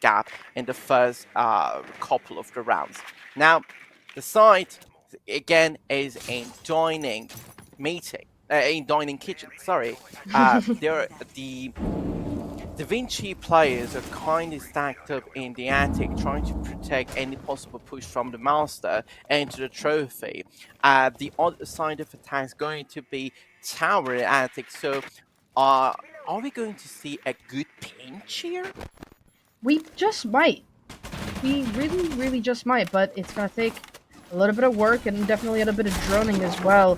gap in the first couple of the rounds. Now, the site again is in dining meeting, in dining kitchen. Sorry, there the Davinci players are kind of stacked up in the attic, trying to protect any possible push from the master into the trophy. The other side of attack is going to be tower attic. So, are we going to see a good pinch here? We just might. We really, really just might, but it's going to take a little bit of work and definitely a little bit of droning as well.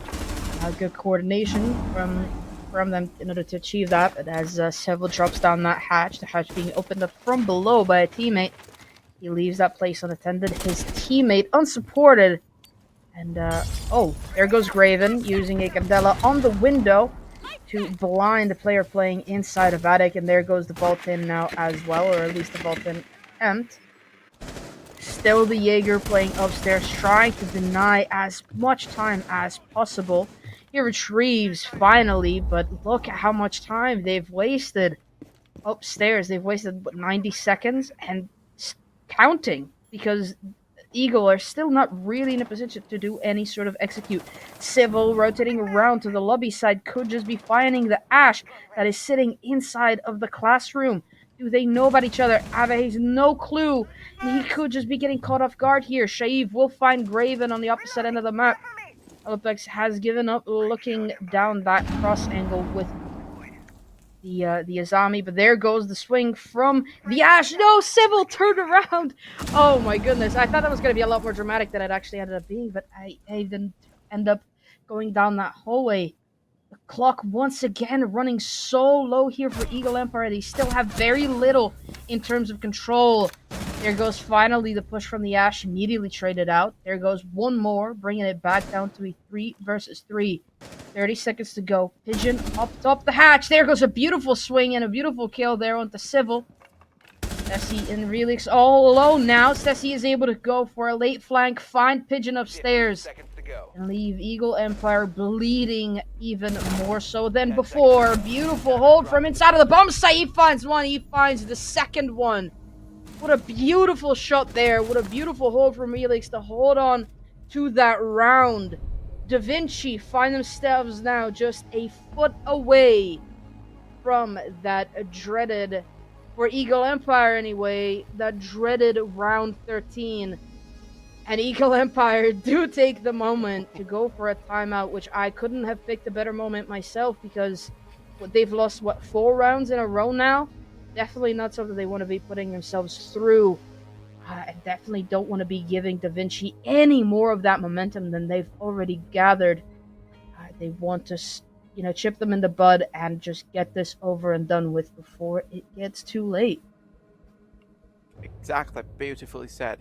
Good coordination from them in order to achieve that. But as Seville drops down that hatch, the hatch being opened up from below by a teammate, he leaves that place unattended. His teammate unsupported. And, oh, there goes Graven using a Candela on the window to blind the player playing inside of attic. And there goes the vault in now as well, or at least the vault in attempt. Still the Jaeger playing upstairs, trying to deny as much time as possible. He retrieves finally, but look at how much time they've wasted upstairs. They've wasted, 90 seconds and counting, because Eagle are still not really in a position to do any sort of execute. Civil rotating around to the lobby side could just be finding the Ash that is sitting inside of the classroom. Do they know about each other? Ave has no clue. He could just be getting caught off guard here. Shaiv will find Graven on the opposite end of the map. Alepex has given up looking down that cross angle with the Azami, but there goes the swing from the Ash. No, Civil turned around. Oh my goodness, I thought that was going to be a lot more dramatic than it actually ended up being, but I didn't end up going down that hallway. The clock once again running so low here for Eagle Empire. They still have very little in terms of control. There goes finally the push from the Ash, immediately traded out. There goes one more, bringing it back down to a 3 versus 3. 30 seconds to go. Pigeon up top the hatch. There goes a beautiful swing and a beautiful kill there onto Civil. Stessi and Relix all alone now. Stessi is able to go for a late flank, find Pigeon upstairs, and leave Eagle Empire bleeding even more so than before. Beautiful hold from inside of the bomb site. He finds one. He finds the second one. What a beautiful shot there. What a beautiful hold from Elix to hold on to that round. Davinci find themselves now just a foot away from that dreaded, for Eagle Empire anyway, that dreaded round 13. And Eagle Empire do take the moment to go for a timeout, which I couldn't have picked a better moment myself because they've lost, 4 rounds in a row now? Definitely not something they want to be putting themselves through. I definitely don't want to be giving Davinci any more of that momentum than they've already gathered. They want to, chip them in the bud and just get this over and done with before it gets too late. Exactly, beautifully said.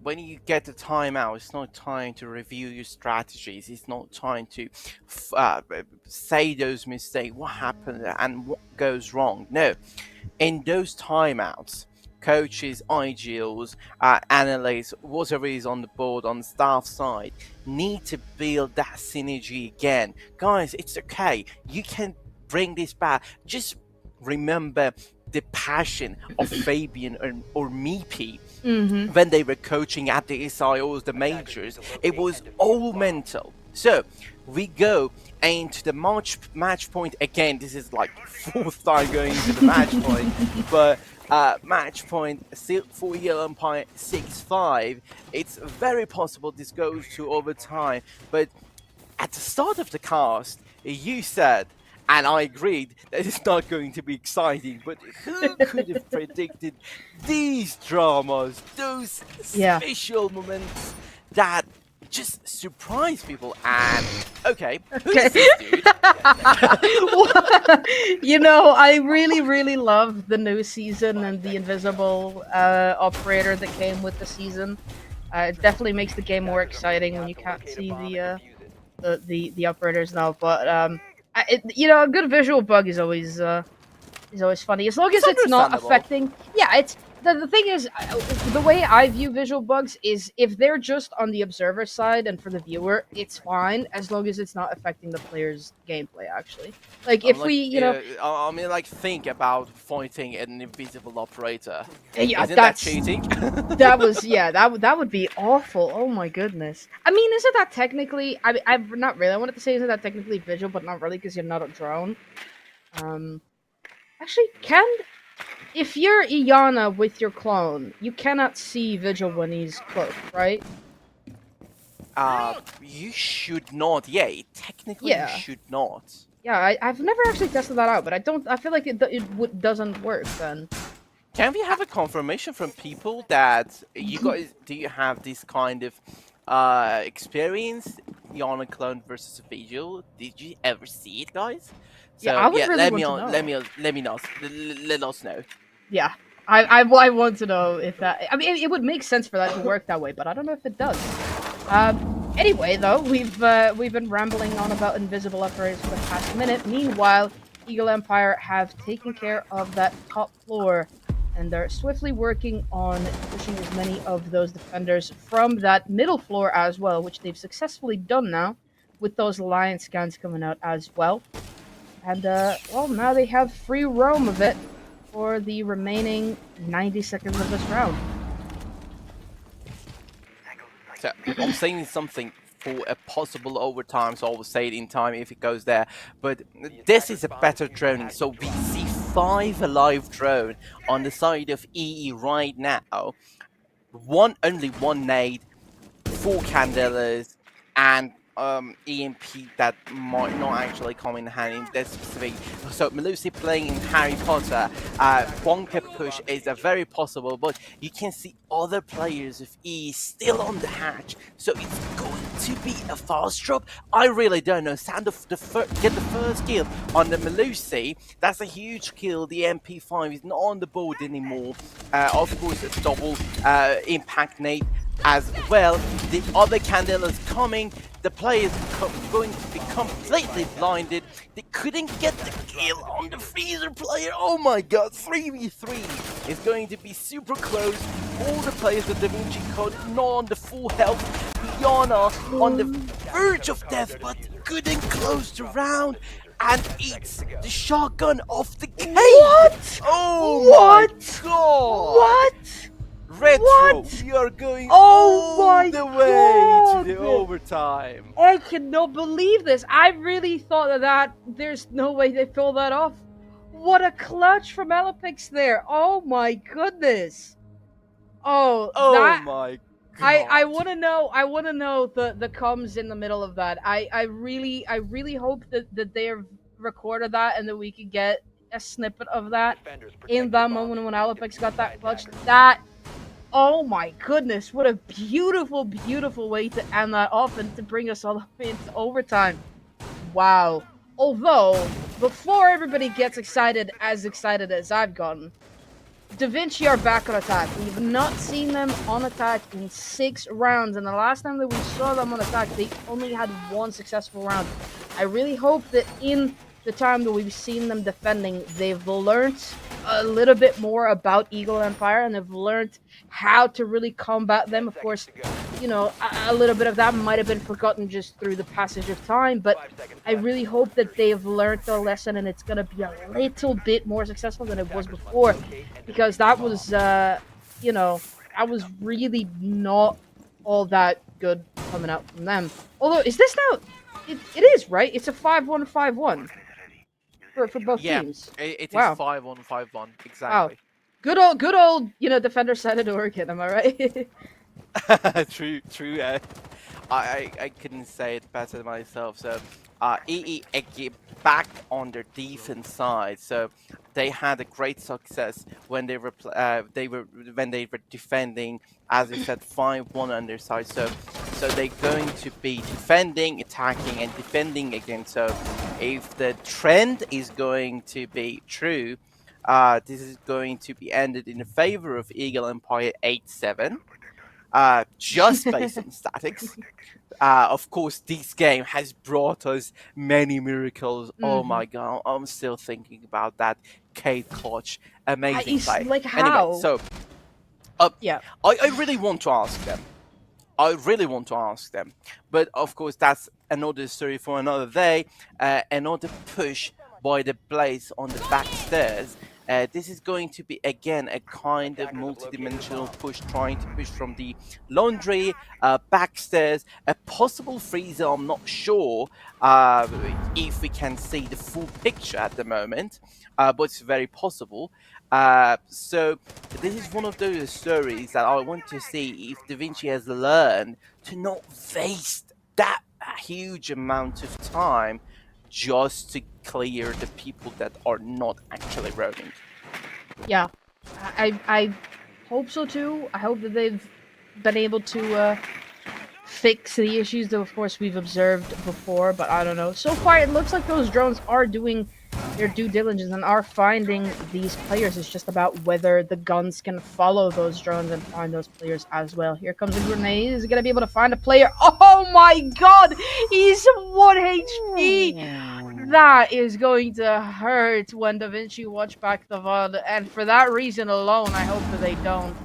When you get the timeout, it's not time to review your strategies. It's not time to say those mistakes, what happened and what goes wrong. No, in those timeouts, coaches, IGLs, analysts, whatever is on the board, on the staff side, need to build that synergy again. Guys, it's okay. You can bring this back. Just remember the passion of Fabian or Meepy when they were coaching at the SI or the majors. It was all mental. So we go into the match point again. This is like 4th time going into the match point, but match point still for Yellow Empire 6-5. It's very possible this goes to overtime, but at the start of the cast, you said, and I agreed, that it's not going to be exciting, but who could have predicted these dramas, those special moments that just surprise people? And okay, who's this dude? I really love the new season and the invisible operator that came with the season. It definitely makes the game more exciting when you can't see the operators now. But a good visual bug is always funny, as long as it's not affecting. Yeah, it's the thing is, the way I view visual bugs is if they're just on the observer side and for the viewer, it's fine as long as it's not affecting the player's gameplay. Actually, like if I mean, like, think about fighting an invisible operator. Yeah, isn't that cheating? that would be awful. Oh my goodness. I mean, isn't that technically? I've not really. I wanted to say isn't that technically visual, but not really because you're not a drone. Actually, if you're Iana with your clone, you cannot see Vigil when he's close, right? You should not. Yeah, technically you should not. Yeah, I've never actually tested that out, but I feel like it doesn't work then. Can we have a confirmation from people that you guys do you have this kind of experience, Iana clone versus Vigil? Did you ever see it, guys? So, yeah, I would really let us know. Yeah, I want to know if that. I mean, it would make sense for that to work that way, but I don't know if it does. Anyway, though, we've been rambling on about invisible operators for the past minute. Meanwhile, Eagle Empire have taken care of that top floor, and they're swiftly working on pushing as many of those defenders from that middle floor as well, which they've successfully done now, with those Lion scans coming out as well. And, well, now they have free roam of it for the remaining 90 seconds of this round. So, I'm saying something for a possible overtime, so I'll say it in time if it goes there. But this is a better droning, so we see 5 alive drone on the side of EE right now. Only one nade, 4 candelas, and EMP that might not actually come in handy in that specific. So Melusi playing in Harry Potter, bunker push is a very possible, but you can see other players of E still on the hatch, so it's going to be a fast drop. I really don't know. Get the first kill on the Melusi. That's a huge kill. The MP5 is not on the board anymore. Of course, a double impact nade as well. The other Candela's coming. The players are going to be completely blinded. They couldn't get the kill on the freezer player. Oh my god, 3v3 is going to be super close. All the players of Davinci Code not on the full health. Iana on the verge of death, but couldn't close the round. and eats the shotgun off the cave. What? Oh What? my god! What? Retro, What? we are going Oh all my the way to God. the overtime. I cannot believe this. I really thought that there's no way they pull that off. What a clutch from Elapix there. Oh my goodness. Oh, Oh that my I god. want to know the comms in the middle of that. I really hope that they've recorded that and that we could get a snippet of that Defenders, protect in the that bomb. moment when Alapix got By that clutch. attackers. That, oh my goodness, what a beautiful way to end that off and to bring us all the way into overtime. Wow. Although, before everybody gets excited as I've gotten, Davinci are back on attack. We've not seen them on attack in 6 rounds, and the last time that we saw them on attack, they only had 1 successful round. I really hope that in the time that we've seen them defending, they've learned a little bit more about Eagle Empire, and they've learned how to really combat them. Of course, you know, a little bit of that might have been forgotten just through the passage of time, but I really hope that they've learned the lesson and it's going to be a little bit more successful than it was before, because that was, you know, that was really not all that good coming out from them. Although, is this now, it is, right? It's a 5-1-5-1 for both Yeah, teams. it is Wow. 5-on-5-1, Wow. exactly. Good old, you know, defender side Oregon, am I right? True. I couldn't say it better myself. So, EE back on their defense side. So they had a great success when they were defending, as I said, 5-1 on their side. So they're going to be defending, attacking, and defending again. So if the trend is going to be true, this is going to be ended in favor of Eagle Empire 8-7. Just based on statics. Of course, this game has brought us many miracles. Oh Mhm. my god, I'm still thinking about that Kate clutch. Amazing It's play. like Anyway, how? so Yeah. I really want to ask them. But of course, that's another story for another day. Another push by the Blaze on the back stairs. This is going to be again a kind of multi-dimensional push, trying to push from the laundry, back stairs, a possible freezer. I'm not sure if we can see the full picture at the moment, but it's very possible. So this is one of those stories that I want to see if Davinci has learned to not waste that huge amount of time just to clear the people that are not actually roaming. Yeah. I hope so too. I hope that they've been able to fix the issues that of course we've observed before, but I don't know. So far it looks like those drones are doing their due diligence and are finding these players. It's just about whether the guns can follow those drones and find those players as well. Here comes a grenade. Is he gonna be able to find a player? Oh my god! He's 1 HP! That is going to hurt when Davinci watch back the VOD, and for that reason alone, I hope that they don't.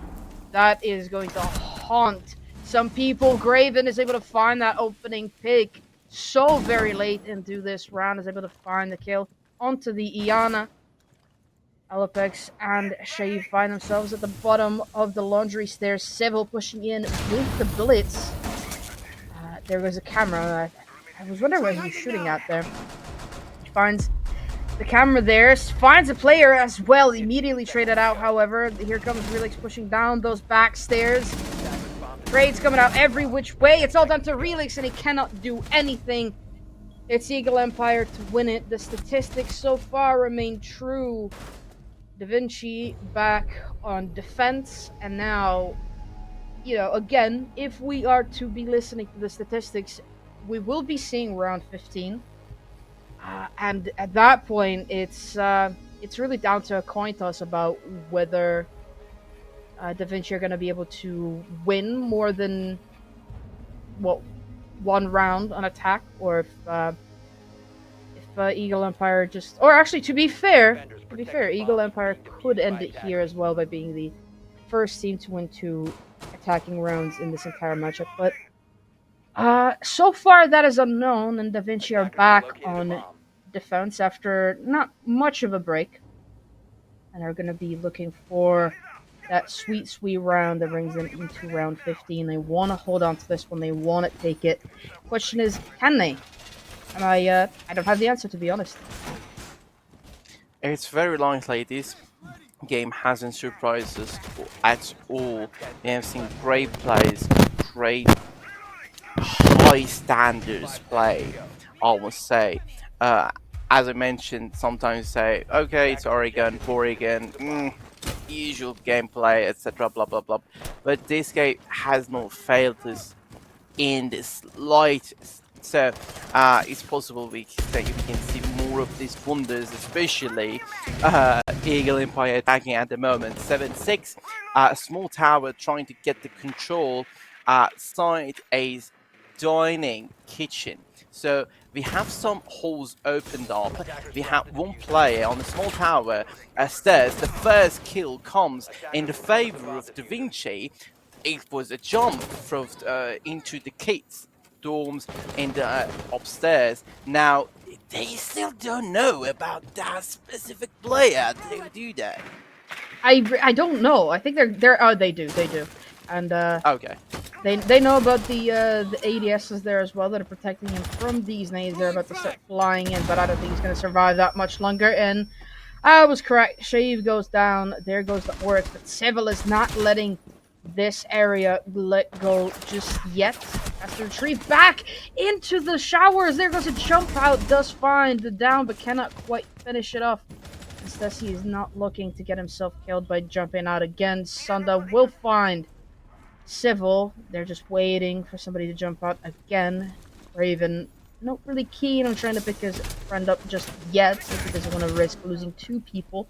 That is going to haunt some people. Graven is able to find that opening pick so very late into this round, is able to find the kill onto the Iana. Alapex and Shave find themselves at the bottom of the laundry stairs. Seville pushing in with the Blitz. There was a camera. I was wondering where he was shooting at there. Finds the camera there, finds a player as well, immediately traded out, however. Here comes Relix pushing down those back stairs. Trades coming out every which way. It's all down to Relix, and he cannot do anything. It's Eagle Empire to win it. The statistics so far remain true. Davinci back on defense, and now, you know, again, if we are to be listening to the statistics, we will be seeing round 15. And at that point, it's really down to a coin toss about whether Davinci are going to be able to win more than one round on attack, or if Eagle Empire just, or actually, to be fair, Eagle Empire could end it here as well by being the first team to win 2 attacking rounds in this entire matchup. But so far that is unknown, and Davinci are back on defense after not much of a break, and are going to be looking for that sweet, sweet round that brings them into round 15. They want to hold on to this one. They want to take it. Question is, can they? And I don't have the answer, to be honest. It's very likely this game hasn't surprised us at all. We have seen great plays, great high standards play, I would say. Uh, as I mentioned, sometimes say, okay, it's Oregon, usual gameplay, etc., blah blah blah. But this game has not failed us in the slightest. So it's possible that you can see more of these wonders, especially Eagle Empire attacking at the moment. 7-6, a small tower trying to get the control side a dining kitchen. So we have some holes opened up. We have one player on the small tower stairs. The first kill comes in the favor of Davinci. It was a jump from into the kids' dorms in the upstairs. Now they still don't know about that specific player. They do that. I don't know. I think they're oh they do, and Okay. they know about the ADSs there as well that are protecting him from these nades. They're about to start flying in, but I don't think he's going to survive that much longer. And I was correct. Shave goes down. There goes the Oryx, but Civil is not letting this area let go just yet. Has to retreat back into the showers. There goes a jump out. Does find the down, but cannot quite finish it off. Instead, he is not looking to get himself killed by jumping out again. Sunda will find Civil. They're just waiting for somebody to jump out again. Raven, not really keen on trying to pick his friend up just yet, because he doesn't want to risk losing two people.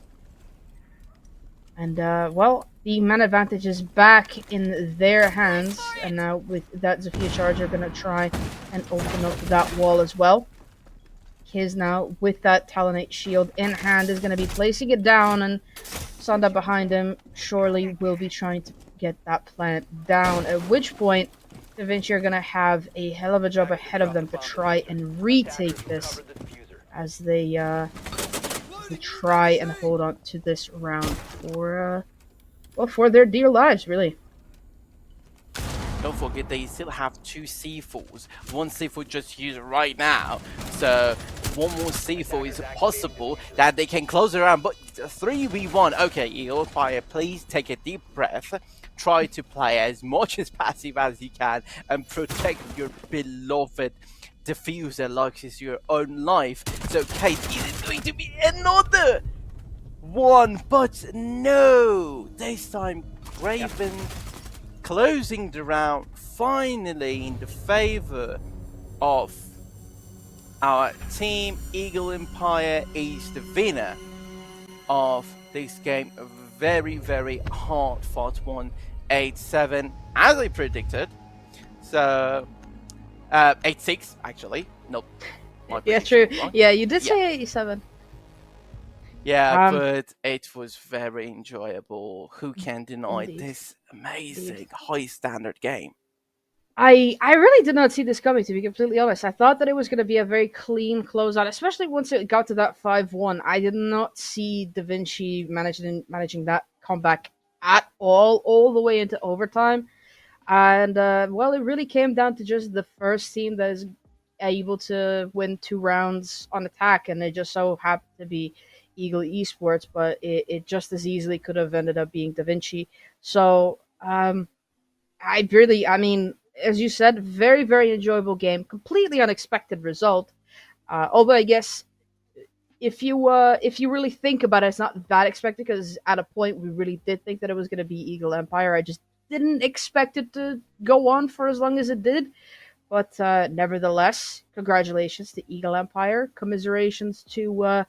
And, well, the man advantage is back in their hands, and now with that Zofia charge, they're going to try and open up that wall as well. Kiz now, with that Talonite shield in hand, is going to be placing it down, and Sanda behind him surely will be trying to get that plant down, at which point Davinci are going to have a hell of a job ahead of them to try and retake this as they try and hold on to this round for well, for their dear lives, really. Don't forget they still have two C4s. One C4 just used right now. So one more C4 is possible that they can close around. But 3v1. Okay, Eagle Fire, please take a deep breath. Try to play as much as passive as you can and protect your beloved diffuser like it's your own life. So Kate, is it going to be another one? But no, this time Graven closing the round finally in the favor of our team. Eagle Empire is the winner of this game. A very, very hard fought one. 8-7 as I predicted. So 8-6 actually. Nope. Yeah, true. Yeah, you did say 87. Yeah, but it was very enjoyable. Who can deny Indeed. this amazing high standard game? I really did not see this coming, to be completely honest. I thought that it was going to be a very clean closeout, especially once it got to that 5-1. I did not see Davinci managing that comeback at all the way into overtime. And, well, it really came down to just the first team that is able to win 2 rounds on attack, and it just so happened to be Eagle Esports, but it just as easily could have ended up being Davinci. So, I mean, as you said, very, very enjoyable game. Completely unexpected result. Although I guess if you really think about it, it's not that expected because at a point we really did think that it was going to be Eagle Empire. I just didn't expect it to go on for as long as it did. But nevertheless, congratulations to Eagle Empire. Commiserations to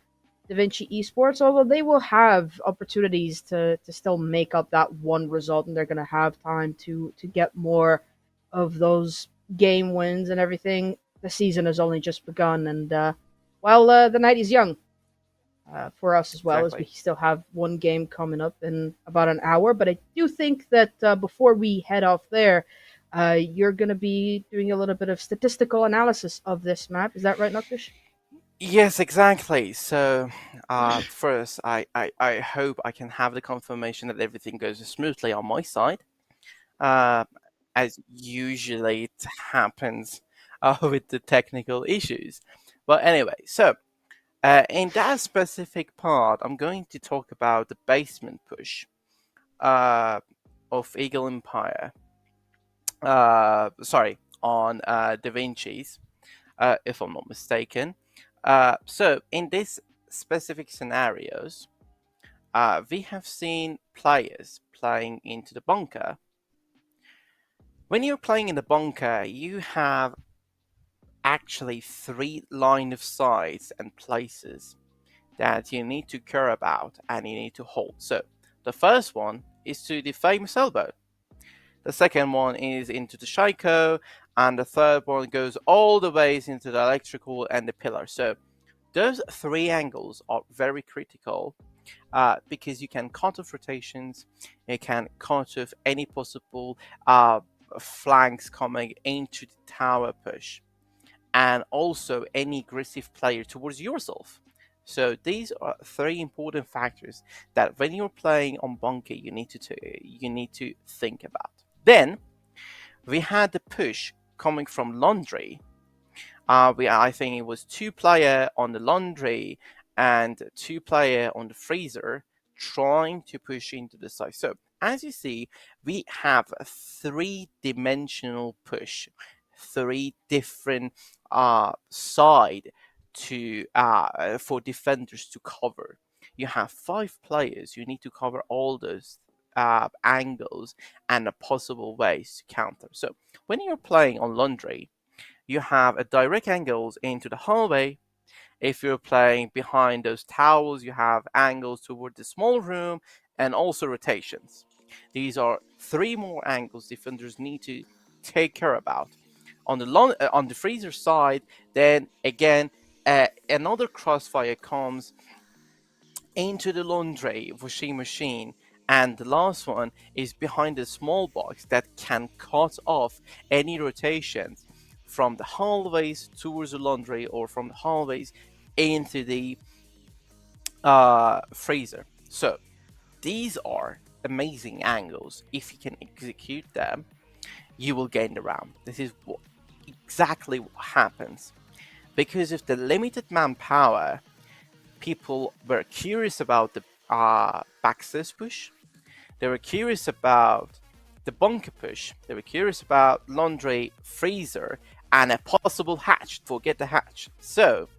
Davinci Esports, although they will have opportunities to still make up that one result, and they're going to have time to get more of those game wins and everything. The season has only just begun, and the night is young for us as well, Exactly. as we still have one game coming up in about an hour. But I do think that before we head off there, you're going to be doing a little bit of statistical analysis of this map. Is that right, Noctish? Yes, exactly. So, first, I hope I can have the confirmation that everything goes smoothly on my side, uh, as usually it happens with the technical issues. But anyway, so in that specific part, I'm going to talk about the basement push uh, of Eagle Empire. Sorry, on Davinci's, if I'm not mistaken. So in this specific scenarios, we have seen players playing into the bunker. When you're playing in the bunker, you have actually three line of sights and places that you need to care about and you need to hold. So the first one is to the famous elbow. The second one is into the Shaiko, and the third one goes all the ways into the electrical and the pillar. So those three angles are very critical because you can cut off rotations, you can cut off any possible flanks coming into the tower push, and also any aggressive player towards yourself. So these are three important factors that when you're playing on bunker you need to think about. Then we had the push coming from laundry. I think it was two-player on the laundry and two-player on the freezer trying to push into the side. So as you see, we have a three-dimensional push, three different side to for defenders to cover. You have five players. You need to cover all those angles and the possible ways to counter. So when you're playing on laundry, you have a direct angles into the hallway. If you're playing behind those towels, you have angles toward the small room and also rotations. These are three more angles defenders need to take care about. On the freezer side, then again, another crossfire comes into the laundry washing machine. And the last one is behind a small box that can cut off any rotations from the hallways towards the laundry or from the hallways into the freezer. So these are amazing angles. If you can execute them, you will gain the round. This is exactly what happens. Because of the limited manpower, people were curious about the backstairs push. They were curious about the bunker push. They were curious about laundry, freezer, and a possible hatch. Forget the hatch. So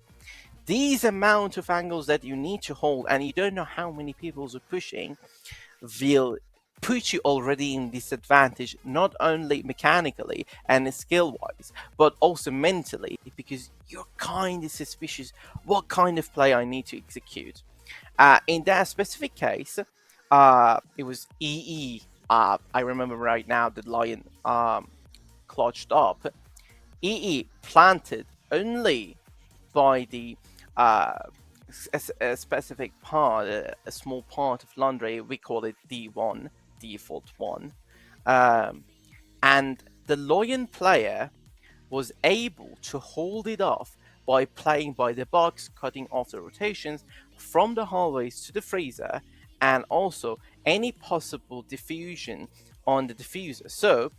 these amount of angles that you need to hold, and you don't know how many people are pushing, will put you already in disadvantage, not only mechanically and skill wise, but also mentally, because you're kind of suspicious what kind of play I need to execute. In that specific case, it was EE. I remember right now the Lion clutched up. EE planted only by the uh, a specific part, a small part of laundry. We call it D1, default one. Um, and the Lion player was able to hold it off by playing by the box, cutting off the rotations from the hallways to the freezer, and also any possible diffusion on the diffuser. So,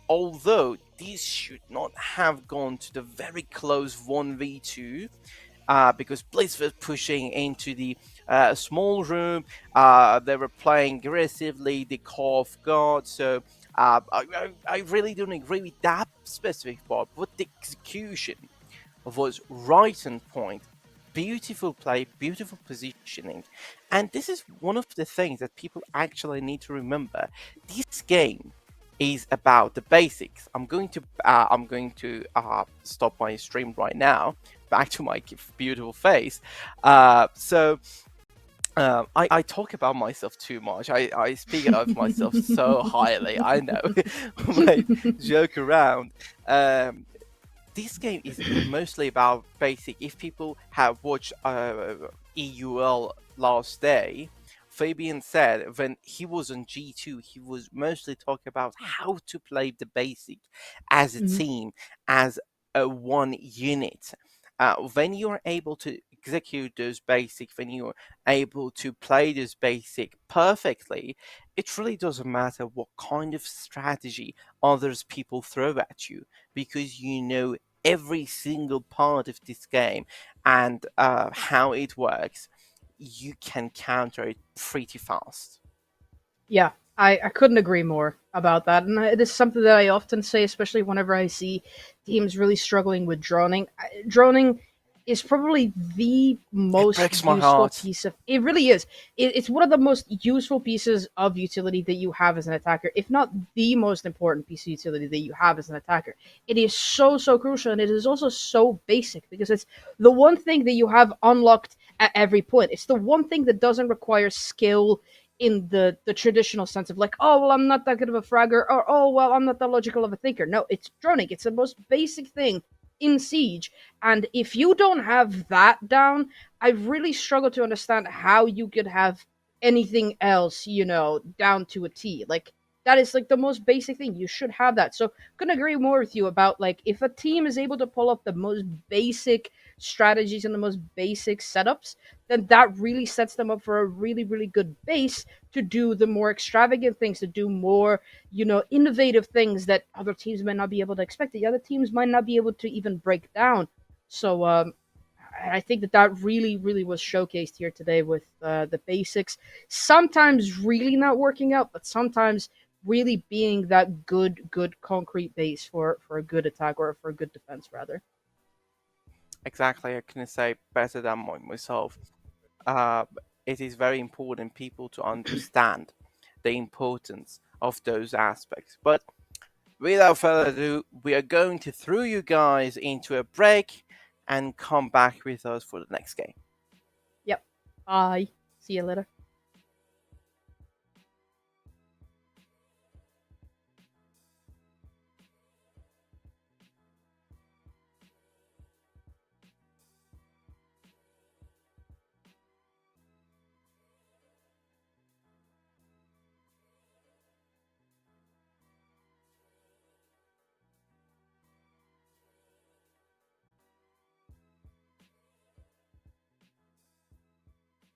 although these should not have gone to the very close 1v2, because Blitz was pushing into the small room. They were playing aggressively, they caught off guard. So I really don't agree with that specific part, but the execution was right on point. Beautiful play, beautiful positioning. And this is one of the things that people actually need to remember. This game is about the basics. I'm going to stop my stream right now. Back to my beautiful face. I talk about myself too much. I speak of myself so highly. I know. I joke around. This game is mostly about basic. If people have watched EUL last day, Fabian said when he was on G2, he was mostly talking about how to play the basic as a Mhm. team, as a one unit. when you are able to execute those basic, when you're able to play those basic perfectly, it really doesn't matter what kind of strategy others people throw at you, because you know every single part of this game and how it works. You can counter it pretty fast. Yeah, I couldn't agree more about that. And it is something that I often say, especially whenever I see teams really struggling with droning. Droning is probably the It most breaks my useful heart. piece of it really is. It's one of the most useful pieces of utility that you have as an attacker, if not the most important piece of utility that you have as an attacker. It is so crucial, and it is also so basic because it's the one thing that you have unlocked at every point. It's the one thing that doesn't require skill in the traditional sense of like, oh well, I'm not that good of a fragger, or oh well, I'm not that logical of a thinker. No, it's droning. It's the most basic thing in Siege, and if you don't have that down, I really struggle to understand how you could have anything else, down to a T. Like that is like the most basic thing. You should have that. So couldn't agree more with you about like if a team is able to pull up the most basic strategies and the most basic setups, then that really sets them up for a really good base to do the more extravagant things, to do more, innovative things that other teams might not be able to expect, that the other teams might not be able to even break down. So I think that really was showcased here today with the basics. Sometimes really not working out, but sometimes really being that good concrete base for a good attack or for a good defense rather. Exactly, I couldn't say better than myself. uh, it is very important people to understand the importance of those aspects. But without further ado, we are going to throw you guys into a break and come back with us for the next game. Yep. Bye. See you later.